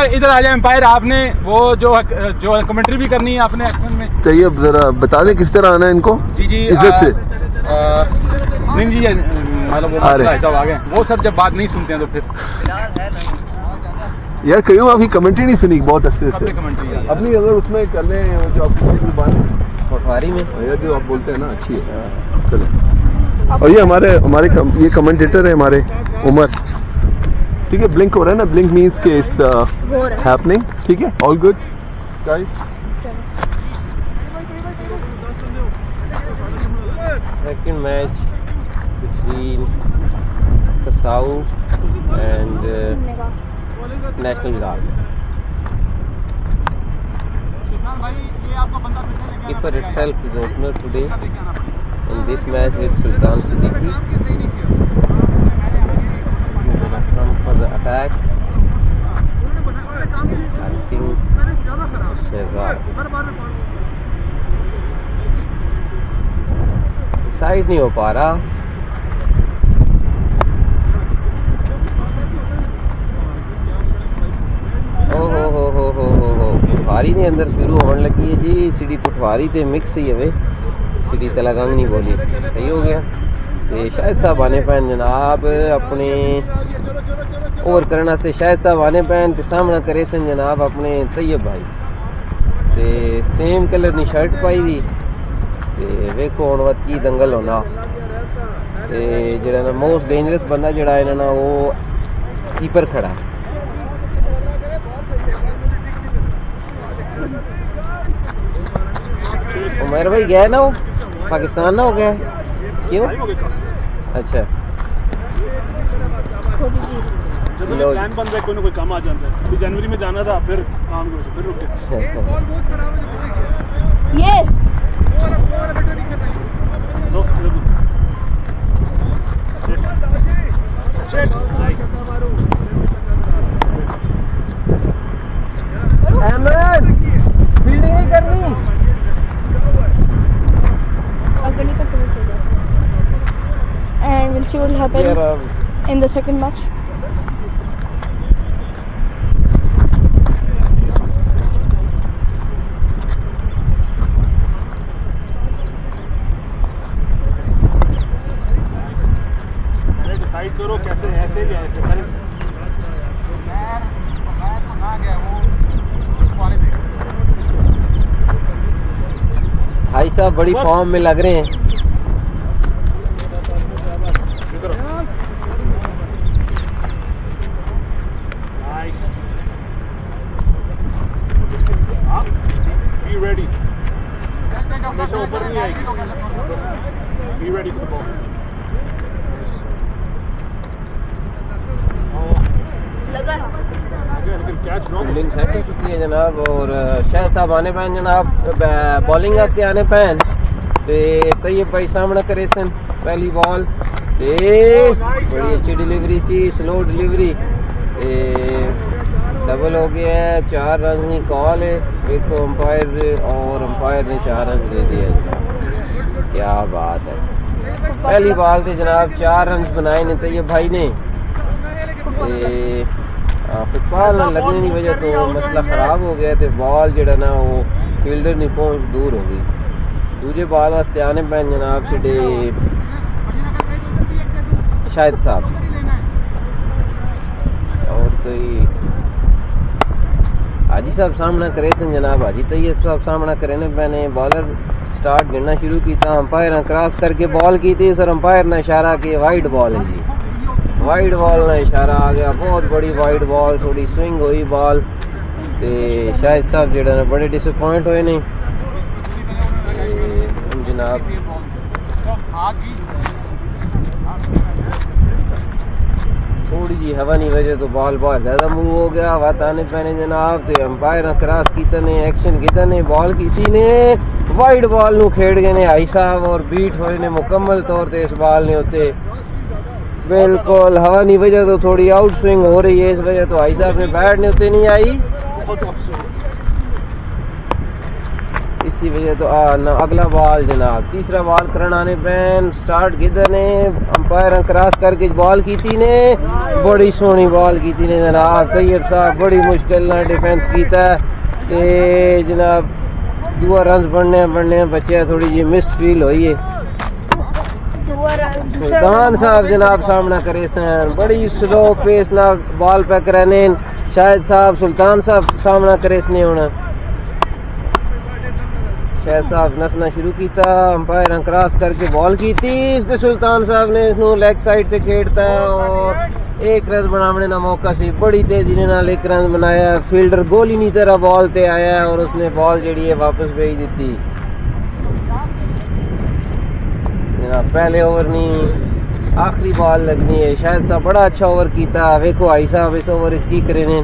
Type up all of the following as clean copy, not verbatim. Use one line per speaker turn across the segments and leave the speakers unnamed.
इधर आ जाए एम्पायर। आपने वो जो कमेंट्री भी करनी है आपने एक्शन में।
तो ये जरा बता दें किस तरह आना है इनको।
जी
इज्जत से।
नहीं जी मतलब वो आ गए वो सर जब बात नहीं सुनते हैं तो फिर
यार कहीं अभी कमेंट्री नहीं सुनी बहुत अच्छे से
कमेंट्री
अपनी अगर उसमें कर लें जो आपकी जुबान
पटवारी में
यार जो आप बोलते हैं ना अच्छी है। चलो और ये हमारे ये कमेंटेटर है हमारे उमर। ठीक है ब्लिंक हो रहा है ना। ब्लिंक मींस के इट्स हैपनिंग। ठीक है all good guys.
Second match between कसाऊ and National Guard. Skipper itself is opener today in this match with Sultan Siddiqui. From for the attack, I think Shehzad. Decide नहीं हो पा रहा। पटवारी ने अंदर शुरू होने लगी है जी। सीढ़ी पटवारी ते मिक्स ही है सीढ़ी तलागंग नहीं बोली। सही हो गया। तो शायद साहब आने पैन जनाब अपने ओवर करने से शायद साहब आने पैन तो सामना करे सन जनाब अपने तैयब भाई ते सेम कलर नी शर्ट पाई हुई ते वेखो हुण वत की दंगल होना। ते जेड़ा ना मोस्ट डेंजरस बंदा जेड़ा है ना वो कीपर खड़ा। उमर भाई गया ना वो पाकिस्तान ना हो गया क्यों? अच्छा
प्लान बन रहा है कोई काम आ जाता है। जनवरी में जाना था फिर काम को फिर रुक
ये
अहमद फील्डिंग नहीं करनी।
And we'll see what will happen in the second match.
Decide करो कैसे ऐसे या ऐसे
भाई साहब बड़ी फॉर्म में लग रहे हैं।
ऊपर नहीं आएगी। Be ready for the ball.
Fielding set ही की है जनाब और शायद साहब आने पैन जनाब बॉलिंग वास्ते आने पैन तो ये भाई सामना करे सन पहली बॉल बड़ी अच्छी डिलीवरी सी स्लो डिलीवरी डबल हो गया है। 4 रन की कॉल है। एक अंपायर और अंपायर ने 4 रन दे दिए। क्या बात है। पहली बॉल थे जनाब 4 रन बनाए ने तो ये भाई ने फुटबॉल न लगने की वजह तो मसला खराब हो गया तो बॉल जड़ा ना वो फील्डर नहीं पहुंच दूर हो गई। दूजे बॉल वास्ते आने पैन जनाब सीधे शायद साहब और कोई हाजी साहब सामना करे सन जनाब। हाजी तैयब साहब सामना करने पैने। बॉलर स्टार्ट गिनना शुरू किया। अंपायर क्रॉस करके बॉल की थी सर अंपायर ने इशारा किया वाइड बॉल है जी। वाइड बॉल ने इशारा आ गया। बहुत बड़ी वाइड बॉल थोड़ी स्विंग हुई बॉल ते शायद साहब जेड़ा ने बड़े डिसअपॉइंट हुए नहीं जनाब। थोड़ी जी हवा नहीं वजह तो बॉल बहुत ज्यादा मूव हो गया। हवा आने पैने जनाब तो अंपायर क्रॉस किया ने एक्शन किया ने बॉल की ने वाइड बॉल नू खेड़ गए ने हाई साहब और बीट हुए ने मुकम्मल तौर पे इस बॉल ने उत्ते बिल्कुल हवा नहीं वजह तो थोड़ी आउट स्विंग हो रही है इस वजह तो हाई साहब ने बैट ने उत्ते नहीं आई। इस इसी वजह तो अगला बॉल जनाब, तीसरा बॉल कराने पैन स्टार्ट किधर ने अंपायर क्रॉस करके बॉल की थी ने, बड़ी सोहनी बॉल की थी ने जनाब। तैयब साहब बड़ी मुश्किल ना डिफेंस कीता ते जनाब दुआ रन बनने बच्चे थोड़ी जी मिस्ड फील हुई है। सुल्तान साहब जनाब सामना करे सन, बड़ी स्लो पेस ना बॉल पे कराने, शायद साहब सुल्तान साहब सामना करे सने होना। शायद साहब नसना शुरू किया, अंपायर क्रॉस करके बॉल की थी इसने, सुल्तान साहब ने इसनू लेग साइड से खेड़ता और एक रन बनाने ना मौका सी, बड़ी तेजी ने नाल एक रन बनाया। फील्डर गोली नहीं तरह बॉल ते आया और उसने बॉल जड़ी है वापस भेज दी थी। पहले ओवर नहीं आखिरी बॉल लगनी है। शायद साहब बड़ा अच्छा ओवर किया, वेखो आई साहब इस ओवर इसकी करेने।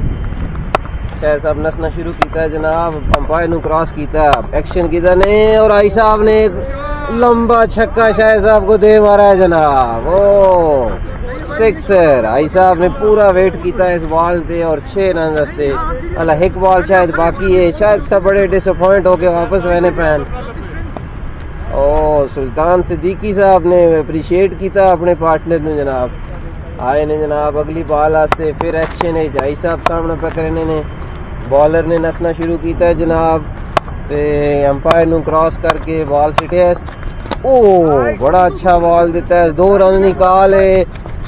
शायद साहब नसना शुरू किया जनाब, अंपायर नु क्रॉस किया, एक्शन किया ने और आई साहब ने एक लंबा छक्का शायद साहब को दे मारा है जनाब। ओ सिक्सर, आई साहब ने पूरा वेट किया इस बॉल से और 6 रन दस्ते। अल्लाह एक बॉल शायद बाकी है, शायद सब बड़े डिसअपॉइंट होके वापस मैंने पैन। ओ सुल्तान सिद्दीकी साहब ने अप्रिशिएट किया अपने पार्टनर ने जनाब, आए ने जनाब अगली बॉल आस्ते फिर एक्शन है। आई साहब सामने पकड़ने ने, बॉलर ने नसना शुरू किया है जनाब ते अंपायर नु क्रॉस करके बॉल सिटे। ओ बड़ा अच्छा बॉल देता है, 2 रन निकाल है,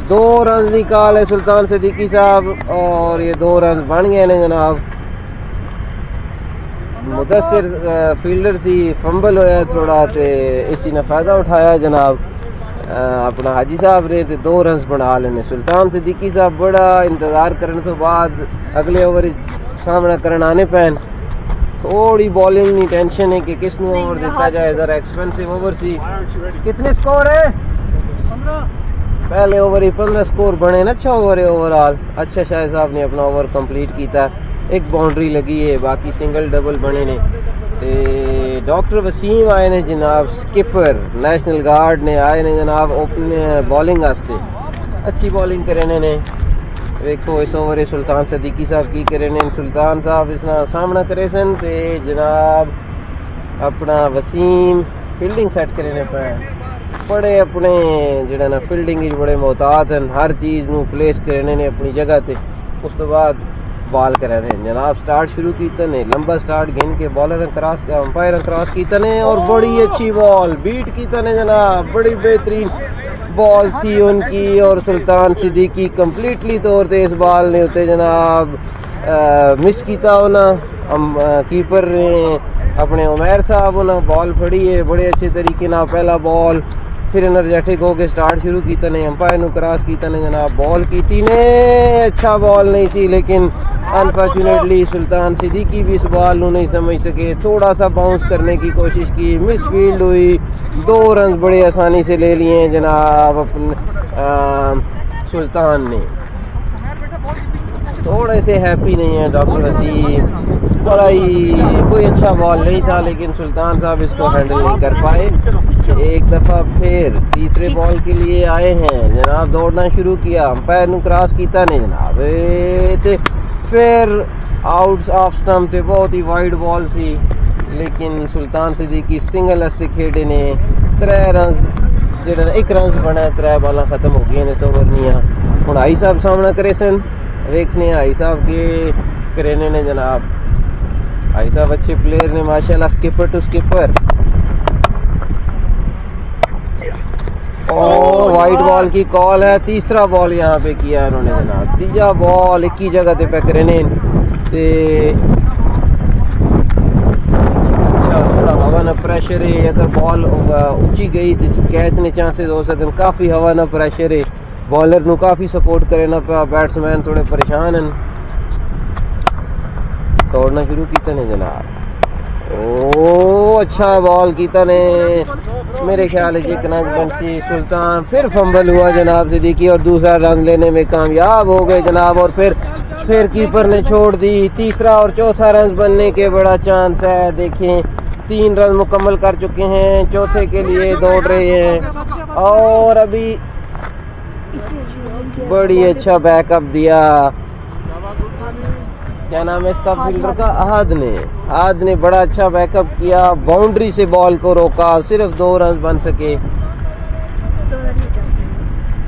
2 रन निकाल है सुल्तान सिद्दीकी साहब और ये 2 रन बन गए ने जनाब। मुदस्सिर फील्डर थी, फंबल होया थोड़ा ते इसी ने फायदा उठाया जनाब अपना हाजी साहब ने ते 2 रन बना लेने। सुल्तान सिद्दीकी साहब बड़ा इंतजार करने तो बाद अगले ओवर सामना करने आने पैन। थोड़ी बॉलिंग नहीं टेंशन है कि किसनू ओवर देता जाए, जरा एक्सपेंसिव ओवर सी। कितने स्कोर है? 15। पहले ओवर ही 15 स्कोर बने ना, अच्छा ओवर है ओवरऑल। अच्छा शायद साहब ने अपना ओवर कंप्लीट किया, एक बाउंड्री लगी है, बाकी सिंगल डबल बने ने। ते डॉक्टर वसीम आए ने जनाब, स्किपर नेशनल गार्ड ने आए ने जनाब ओपन बॉलिंग वास्ते, अच्छी बॉलिंग करने ने। देखो इस ओवर सुल्तान सिद्दीकी साहब की करे ने, सुल्तान साहब इसना सामना करे सन ते जनाब अपना वसीम फील्डिंग सेट करने पे बड़े अपने जड़ा ना फील्डिंग बड़े मोहतात हैं, हर चीज़ नू प्लेस करने ने अपनी जगह ते। उस तो बाद बॉल करा रहे जनाब, स्टार्ट शुरू किया ने, लंबा स्टार्ट गिन के बॉलर क्रॉस अंपायर क्रॉस किया ने और बड़ी अच्छी बॉल बीट किया ने जनाब, बड़ी बेहतरीन बॉल थी उनकी और सुल्तान सिद्दीकी कंप्लीटली तौर पे इस बॉल ने उते जनाब मिस किया होना। कीपर ने अपने उमैर साहब ने बॉल फड़ी है बड़े अच्छे तरीके ना, पहला बॉल फिर एनर्जेटिक होके स्टार्ट शुरू किया ने, अंपायर नु क्रॉस किया ने जनाब, बॉल की ने अच्छा बॉल नहीं सी, लेकिन अनफॉर्चुनेटली सुल्तान सिद्दीकी भी इस बॉल को नहीं समझ सके, थोड़ा सा बाउंस करने की कोशिश की, मिस फील्ड हुई, 2 रन बड़े आसानी से ले लिए जनाब अपने सुल्तान ने। थोड़े से हैप्पी नहीं है डॉक्टर वसीम, बड़ा ही कोई अच्छा बॉल नहीं था, लेकिन सुल्तान साहब इसको हैंडल नहीं कर पाए। एक दफ़ा फिर तीसरे बॉल के लिए आए हैं जनाब, दौड़ना शुरू किया, अंपायर नु क्रॉस किया ने जनाब ते फिर आउट ऑफ स्टंप ते बहुत ही वाइड बॉल सी, लेकिन सुल्तान सिद्दीकी सिंगल हस्ते खेडे ने, 3 रन जेड़ा 1 रन बना, 3 बॉल खत्म हो गई ने, 100 ओवर नहीं। हुण आई साहब सामना करे सन, देखने आई साहब के करेने ने जनाब, आई साहब अच्छे प्लेयर ने माशाल्लाह, स्किपर टू स्किपर। ओ वाइट बॉल की कॉल है, तीसरा बॉल यहाँ पे किया उन्होंने जनाब, तीसरा बॉल एक ही जगह पे पकड़ने ते अच्छा थोड़ा हवा ना प्रेशर है, अगर बॉल ऊंची गई तो कैच ने चांसेस हो सकते, काफ़ी हवा ना प्रेशर है, बॉलर नु काफ़ी सपोर्ट करे ना पे, बैट्समैन थोड़े परेशान हैं। दौड़ना शुरू किया ने जनाब, ओ अच्छा बॉल किया ने, मेरे ख्याल है कनक सुल्तान फिर फंबल हुआ जनाब सिद्दीकी और दूसरा रन लेने में कामयाब हो गए जनाब, और फिर कीपर ने छोड़ दी। तीसरा और चौथा रन बनने के बड़ा चांस है, देखें 3 रन मुकम्मल कर चुके हैं, चौथे के लिए दौड़ रहे हैं और अभी बड़ी अच्छा बैकअप दिया क्या नाम है इसका फील्डर का, अहद ने बड़ा अच्छा बैकअप किया, बाउंड्री से बॉल को रोका, सिर्फ 2 रन बन सके,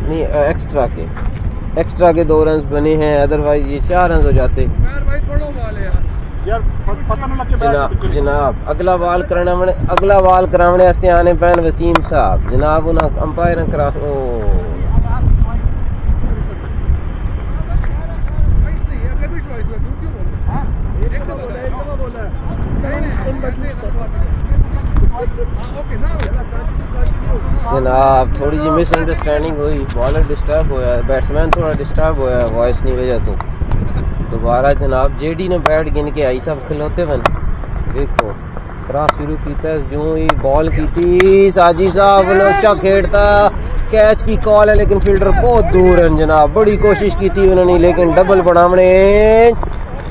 नहीं एक्स्ट्रा के 2 रन बने हैं, अदरवाइज ये 4 रन हो जाते।
यार पता नहीं लगे
जनाब अगला बॉल कराने वास्ते आने पैन वसीम साहब जनाब, उन्हें अंपायर क्रॉस ओ जनाब थोड़ी जी मिसअंडरस्टैंडिंग हुई, बॉलर डिस्टर्ब होया, बैट्समैन थोड़ा डिस्टर्ब होया वॉइस नहीं वजह तो दोबारा जनाब जेडी ने बैट गिन के आई सब खिलौते बन देखो क्रॉस शुरू कीता, जो ही बॉल की थी साजी साहब ने अच्छा खेड़ता, कैच की कॉल है लेकिन फील्डर बहुत दूर है जनाब, बड़ी कोशिश की थी उन्होंने लेकिन डबल बनावने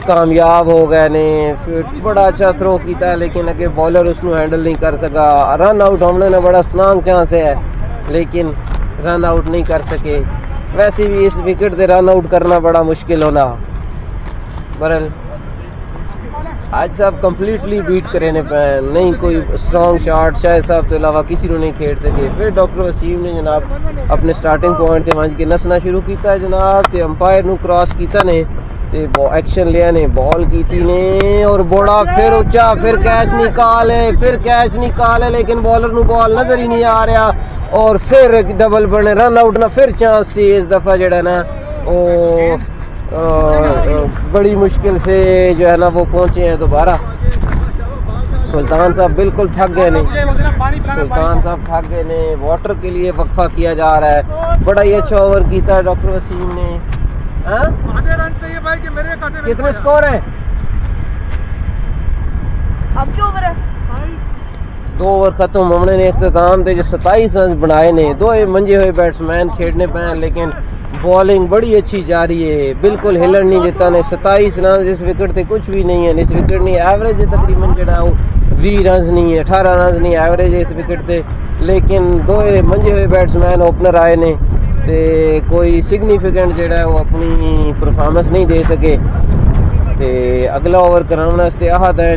कामयाब हो गए ने, फिर बड़ा अच्छा थ्रो किया लेकिन अगे बॉलर उसको हैंडल नहीं कर सका, रन आउट होने ने बड़ा स्ट्रांग चांस है लेकिन रन आउट नहीं कर सके, वैसे भी इस विकेट से रन आउट करना बड़ा मुश्किल होना, बरल आज साहब कंप्लीटली बीट करे ने पे, नहीं कोई स्ट्रॉन्ग शॉट शायद साहब तो अलावा किसी को नहीं खेल सके, फिर डॉक्टर वसीम ने जनाब अपने स्टार्टिंग पॉइंट से वंज के नसना शुरू किया जनाब, ते अंपायर नु क्रॉस किया ने ते एक्शन लिया ने, बॉल की थी ने और बड़ा फिर ऊंचा, फिर कैच निकाले लेकिन बॉलर नु बॉल नजर ही नहीं आ रहा और फिर डबल बने, रन आउट ना फिर चांस सी इस दफा जड़ा ना ओ बड़ी मुश्किल से जो है ना वो पहुंचे हैं दोबारा। सुल्तान साहब बिल्कुल थक गए ने, वाटर के लिए वक्फा किया जा रहा है, बड़ा ही अच्छा ओवर किया डॉक्टर वसीम ने। आधे रन चाहिए भाई कि मेरे कितने स्कोर है
आपके ओवर है
2 ओवर खत्म होने ने इख्तिताम थे जो 27 रन बनाए ने, 2 मंजे हुए बैट्समैन खेलने पे लेकिन बॉलिंग बड़ी अच्छी जा रही है, बिल्कुल हिलन नहीं देता ने, 27 रन इस विकेट से कुछ भी नहीं है, इस विकेट नहीं एवरेज है तकरीबन जड़ा 20 रन नहीं है, 18 रन नहीं एवरेज है इस विकेट से, लेकिन 2 मंजे हुए बैट्समैन ओपनर आए ने ते कोई सिग्निफिकेंट जड़ा है वो अपनी परफॉर्मेंस नहीं दे सके, ते अगला ओवर कराने वास्ते अहद है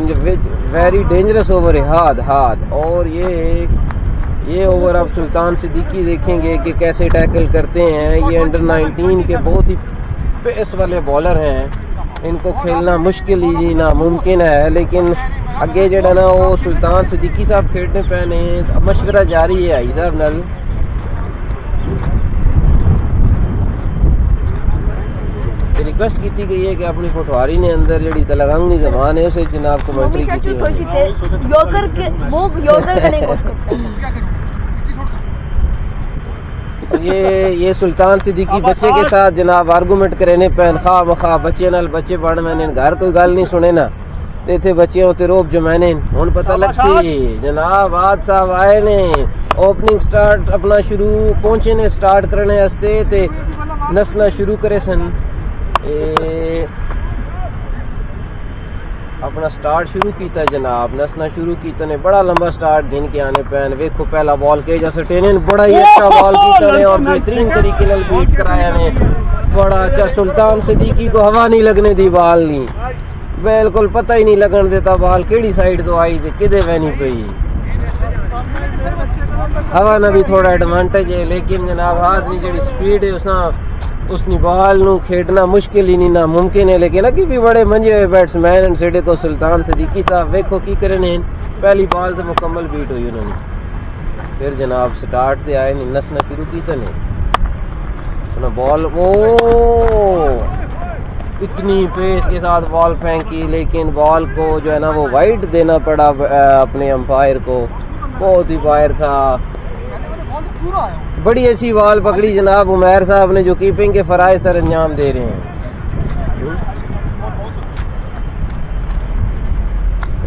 वेरी डेंजरस ओवर है हाद और ये ओवर आप सुल्तान सिद्दीकी देखेंगे कि कैसे टैकल करते हैं, ये अंडर 19 के बहुत ही पेस वाले बॉलर हैं, इनको खेलना मुश्किल ही नामुमकिन है, लेकिन अगे जड़ा ना वो सुल्तान सिद्दीकी साहब खेलने पे ने, मशवरा जारी है आई साहब नाल, रिक्वेस्ट की गई है कि अपनी पटवारी ने अंदर जड़ी तलगंगनी जबान है उसे जनाब कमेंट्री की थी ये सुल्तान सिद्दीकी बच्चे के साथ जनाब आर्गूमेंट करने पैन खा मखा बच्चे नाल बच्चे बन मैंने घर कोई गल नहीं सुने ना ते बच्चे होते रोब जो मैंने हुन पता लग सी जनाब आज साहब आए ने ओपनिंग स्टार्ट अपना शुरू पहुंचे ने स्टार्ट करने वास्ते ते नसना शुरू करे सन अपना स्टार्ट शुरू किया जनाब, नसना शुरू किया ने, बड़ा लंबा स्टार्ट गिन के आने पैन, वेखो पहला बॉल के जैसे टेने बड़ा ही अच्छा बॉल किया ने और बेहतरीन तरीके नाल बीट कराया ने, बड़ा अच्छा सुल्तान सिद्दीकी को हवा नहीं लगने दी बॉल नहीं, बिल्कुल पता ही नहीं लगन देता बॉल केड़ी साइड तो आई ते किदे वैनी पई, हवा ना भी थोड़ा एडवांटेज है, लेकिन जनाब आज नहीं जड़ी स्पीड है उसनी बॉल नु खेडना मुश्किल ही नहीं नामुमकिन है, लेकिन अभी भी बड़े मंजे हुए बैट्समैन सेडे को सुल्तान सिद्दीकी साहब वेखो की करने, पहली बॉल से मुकम्मल बीट हुई उन्होंने, फिर जनाब स्टार्ट से आए नहीं नसना शुरू की ने अपना बॉल वो इतनी पेस के साथ बॉल फेंकी, लेकिन बॉल को जो है ना वो वाइड देना पड़ा अपने अंपायर को, बहुत ही वायर था, बड़ी अच्छी बॉल पकड़ी जनाब उमैर साहब ने जो कीपिंग के फराइज सर अंजाम दे रहे हैं,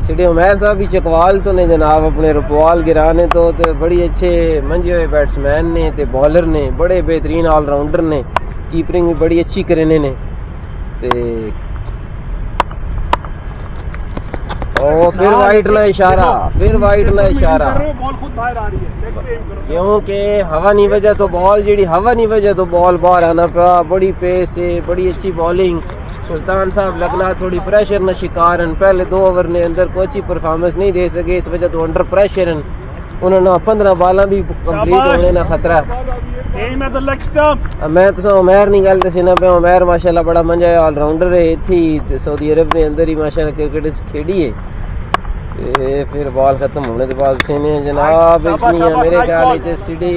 सीधे उमैर साहब भी चकवाल तो ने जनाब अपने रुपवाल गिराने तो बड़ी अच्छे मंजे हुए बैट्समैन ने ते बॉलर ने, बड़े बेहतरीन ऑलराउंडर ने, कीपिंग भी बड़ी अच्छी करने ने ते फिर वाइट ना इशारा
बॉल खुद बाहर आ रही है
क्योंकि हवा नहीं वजह तो बॉल बाहर आना पा, बड़ी पेस है, बड़ी अच्छी बॉलिंग सुल्तान साहब लगना थोड़ी प्रेशर न शिकार हैं, पहले 2 ओवर ने अंदर कोई अच्छी परफॉर्मेंस नहीं दे सके, इस वजह तो अंडर प्रेशर हैं, उन्होंने 15 बाला भी कंप्लीट होने ना खतरा। मैं तो उमैर नहीं गल दसी ना पे, उमैर माशाल्लाह बड़ा मंजा है, ऑलराउंडर है, थी सऊदी अरब ने अंदर ही माशाल्लाह क्रिकेट खेड़ी है। ते फिर बॉल खत्म होने के बाद उसने जनाब इसलिए मेरे ख्याल से सीढ़ी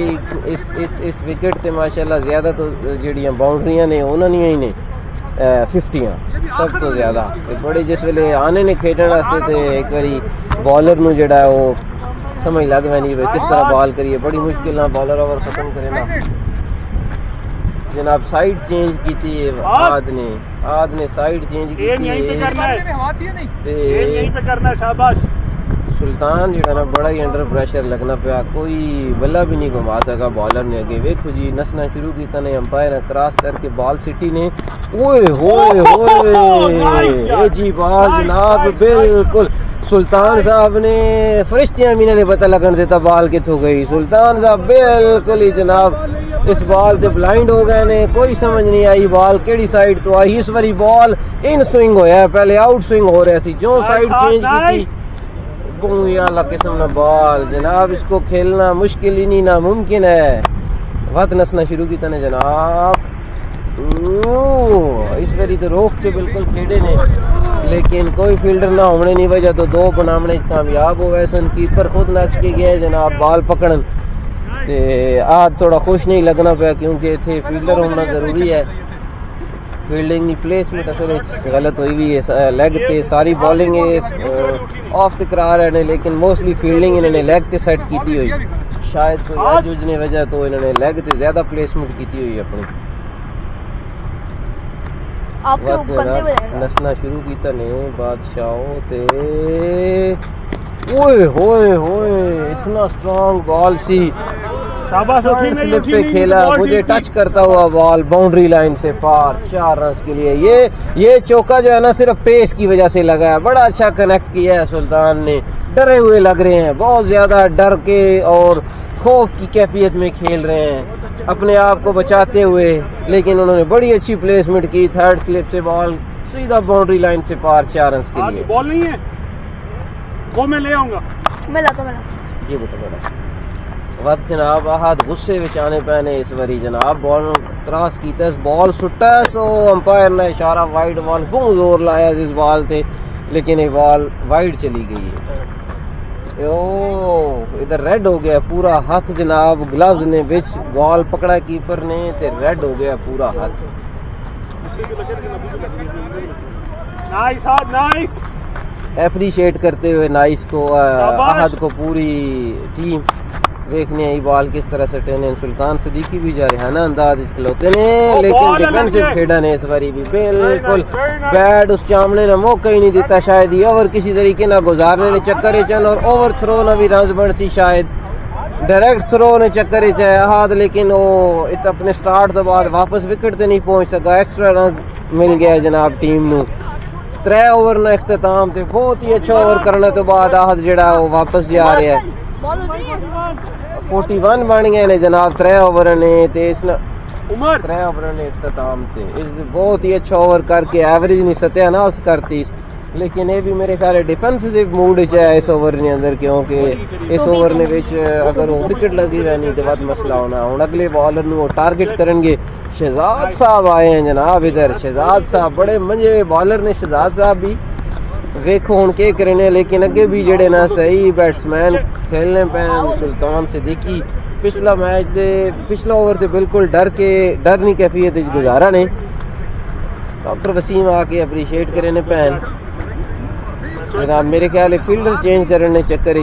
इस विकेट ते माशाल्लाह ज्यादा तो जड़ियां बाउंड्रियां ने उन्होंने ही ने 50 सब तो ज्यादा बड़े जिस वेले आने ने खेडने वास्ते ते एक बारी बॉलर नु जेड़ा है वो समझ लग नहीं भाई किस तरह बॉल करिए, बड़ी मुश्किल ना बॉलर ओवर खत्म करे ना। जनाब साइड चेंज की थी आद ने साइड चेंज की थी, शाबाश। सुल्तान जो ना बड़ा ही अंडर प्रेशर लगना पाया, कोई बल्ला भी नहीं घुमा सका बॉलर ने। अगे वेखो जी नसना शुरू किया ने, अंपायर ने क्रॉस करके बॉल सिटी ने, ओए होए होए जी बॉल जनाब बिल्कुल सुल्तान साहब ने फरिश्तियां भी ने पता लगन देता बॉल कितों गई। सुल्तान साहब बिल्कुल ही जनाब इस बॉल से ब्लाइंड हो गए ने, कोई समझ नहीं आई बॉल केड़ी साइड तो आई। इस बारी बॉल इन स्विंग होया, पहले आउट स्विंग हो रहा सी, जो साइड चेंज की थी किस्म ना बॉल जनाब, इसको खेलना मुश्किल ही नहीं नामुमकिन है। वत नसना शुरू किया ने जनाब, इस बारी तो रोक के बिल्कुल खेड़े ने, लेकिन कोई फील्डर ना होने नहीं वजह तो 2 बनाने कामयाब हो गए सन। कीपर खुद नस के गए जनाब बॉल पकड़न, ते आज थोड़ा खुश नहीं लगना पाया क्योंकि इतने फील्डर होना जरूरी है। फील्डिंग की प्लेसमेंट असल गलत हुई हुई है, लेग ते सारी बॉलिंग ऑफ ते करा रहे हैं, लेकिन मोस्टली फील्डिंग इन्होंने लेग ते सेट की हुई, शायद कोई आजूज ने वजह तो इन्होंने लेग ते ज्यादा प्लेसमेंट की हुई अपनी। नसना शुरू किया ने बादशाहों ते, ओए होए होए इतना स्ट्रॉन्ग बॉल सी, स्लिप पे खेला, मुझे टच करता हुआ बॉल बाउंड्री लाइन से पार 4 रन के लिए। ये चौका जो है ना सिर्फ पेस की वजह से लगा है, बड़ा अच्छा कनेक्ट किया है सुल्तान ने। डरे हुए लग रहे हैं, बहुत ज्यादा डर के और खौफ की कैफियत में खेल रहे हैं अपने आप को बचाते हुए, लेकिन उन्होंने बड़ी अच्छी प्लेसमेंट की। 3rd स्लिप से बॉल सीधा बाउंड्री लाइन से पार 4 रन के लिए।
बॉल नहीं है वो मैं ले आऊंगा,
मैं लाता
ये बेटा वत जनाब आहद गुस्से विच आने पैने इस बारी जनाब, बॉल क्रॉस कीता, बॉल सुट्टा सो अंपायर ने इशारा वाइड बॉल बहुत जोर लाया इस बॉल ते, लेकिन ये बॉल वाइड चली गई है। ओ इधर रेड हो गया पूरा हाथ जनाब, ग्लव्स ने बिच बॉल पकड़ा कीपर ने ते रेड हो गया पूरा हाथ।
नाइस
एप्रिशिएट करते हुए नाइस को आहद को पूरी टीम देखने आई बॉल किस तरह से टेने। सुल्तान सदीकी भी जा रहे हैं ना अंदाज खिलौते ने, लेकिन डिफेंसिव खेड़ा ने इस बारी भी बिल्कुल बैड उस चामड़े ने मौका ही नहीं देता, शायद ये ओवर किसी तरीके ना गुजारने ने चक्कर चन और ओवर थ्रो ना भी रन बनती, शायद डायरेक्ट थ्रो ने चक्कर चाहे आहद, लेकिन वो अपने स्टार्ट तो बाद वापस विकेट ते नहीं पहुंच सका। एक्स्ट्रा रन मिल गया जनाब टीम नू। 3 ओवर ना इख्तिताम ते बहुत ही अच्छा ओवर करने तो बाद आहद जेड़ा वो वापस जा रहा है। 41 बन गए ने जनाब 3 ओवर ने, ते इस 3 ओवर ने इख्तिताम ते इस बहुत ही अच्छा ओवर करके एवरेज नहीं सत्यानाश करती, लेकिन ये भी मेरे ख्याल डिफेंसिव मूड च है इस ओवर ने अंदर, क्योंकि इस ओवर ने विच अगर वो विकेट लगी रहनी तो बहुत मसला होना। हुण अगले बॉलर नु टारगेट करेंगे। शहजाद साहब आए हैं जनाब इधर, शहजाद साहब बड़े मंजे बॉलर ने, शहजाद साहब भी वेखो हुण के करने, लेकिन अगे भी जेडे ना सही बैट्समैन खेलने पैन। सुल्तान सिद्दीकी पिछला मैच दे पिछला ओवर ते बिल्कुल डर नहीं कैफियत गुजारा ने। डॉक्टर वसीम आके अप्रीशिएट करे ने पैन जनाब, मेरे ख्याल फील्डर चेंज करने चक्कर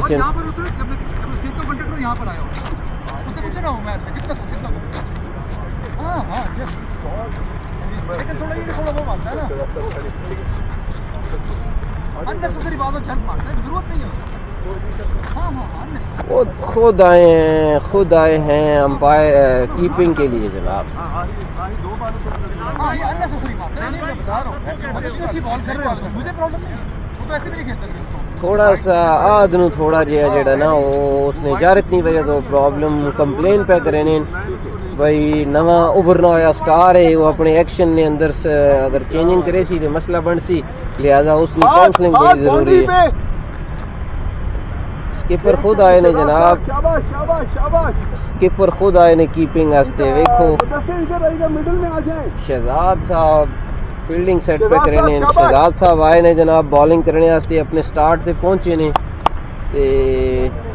खुद आए हैं अंपायर कीपिंग के लिए जनाब।
मुझे प्रॉब्लम नहीं, वो तो ऐसे भी नहीं खेल सकते उसको।
थोड़ा सा आद नू थोड़ा जिहा जेड़ा ना वो उसने जारक नहीं वजह तो प्रॉब्लम कंप्लेन पे करे ने भाई नवा उभरना होया स्टार है वो अपने एक्शन ने अंदर से अगर चेंजिंग करे सी तो मसला बन सी लिहाजा उसकी काउंसलिंग बड़ी जरूरी है। स्किपर खुद आए ने जनाब, स्किपर खुद आए ने कीपिंग वास्ते। देखो शहजाद साहब फील्डिंग सेट पे करे ने, शहजाद साहब आए ने जनाब बॉलिंग करने वास्ते अपने स्टार्ट पे पहुंचे ने ते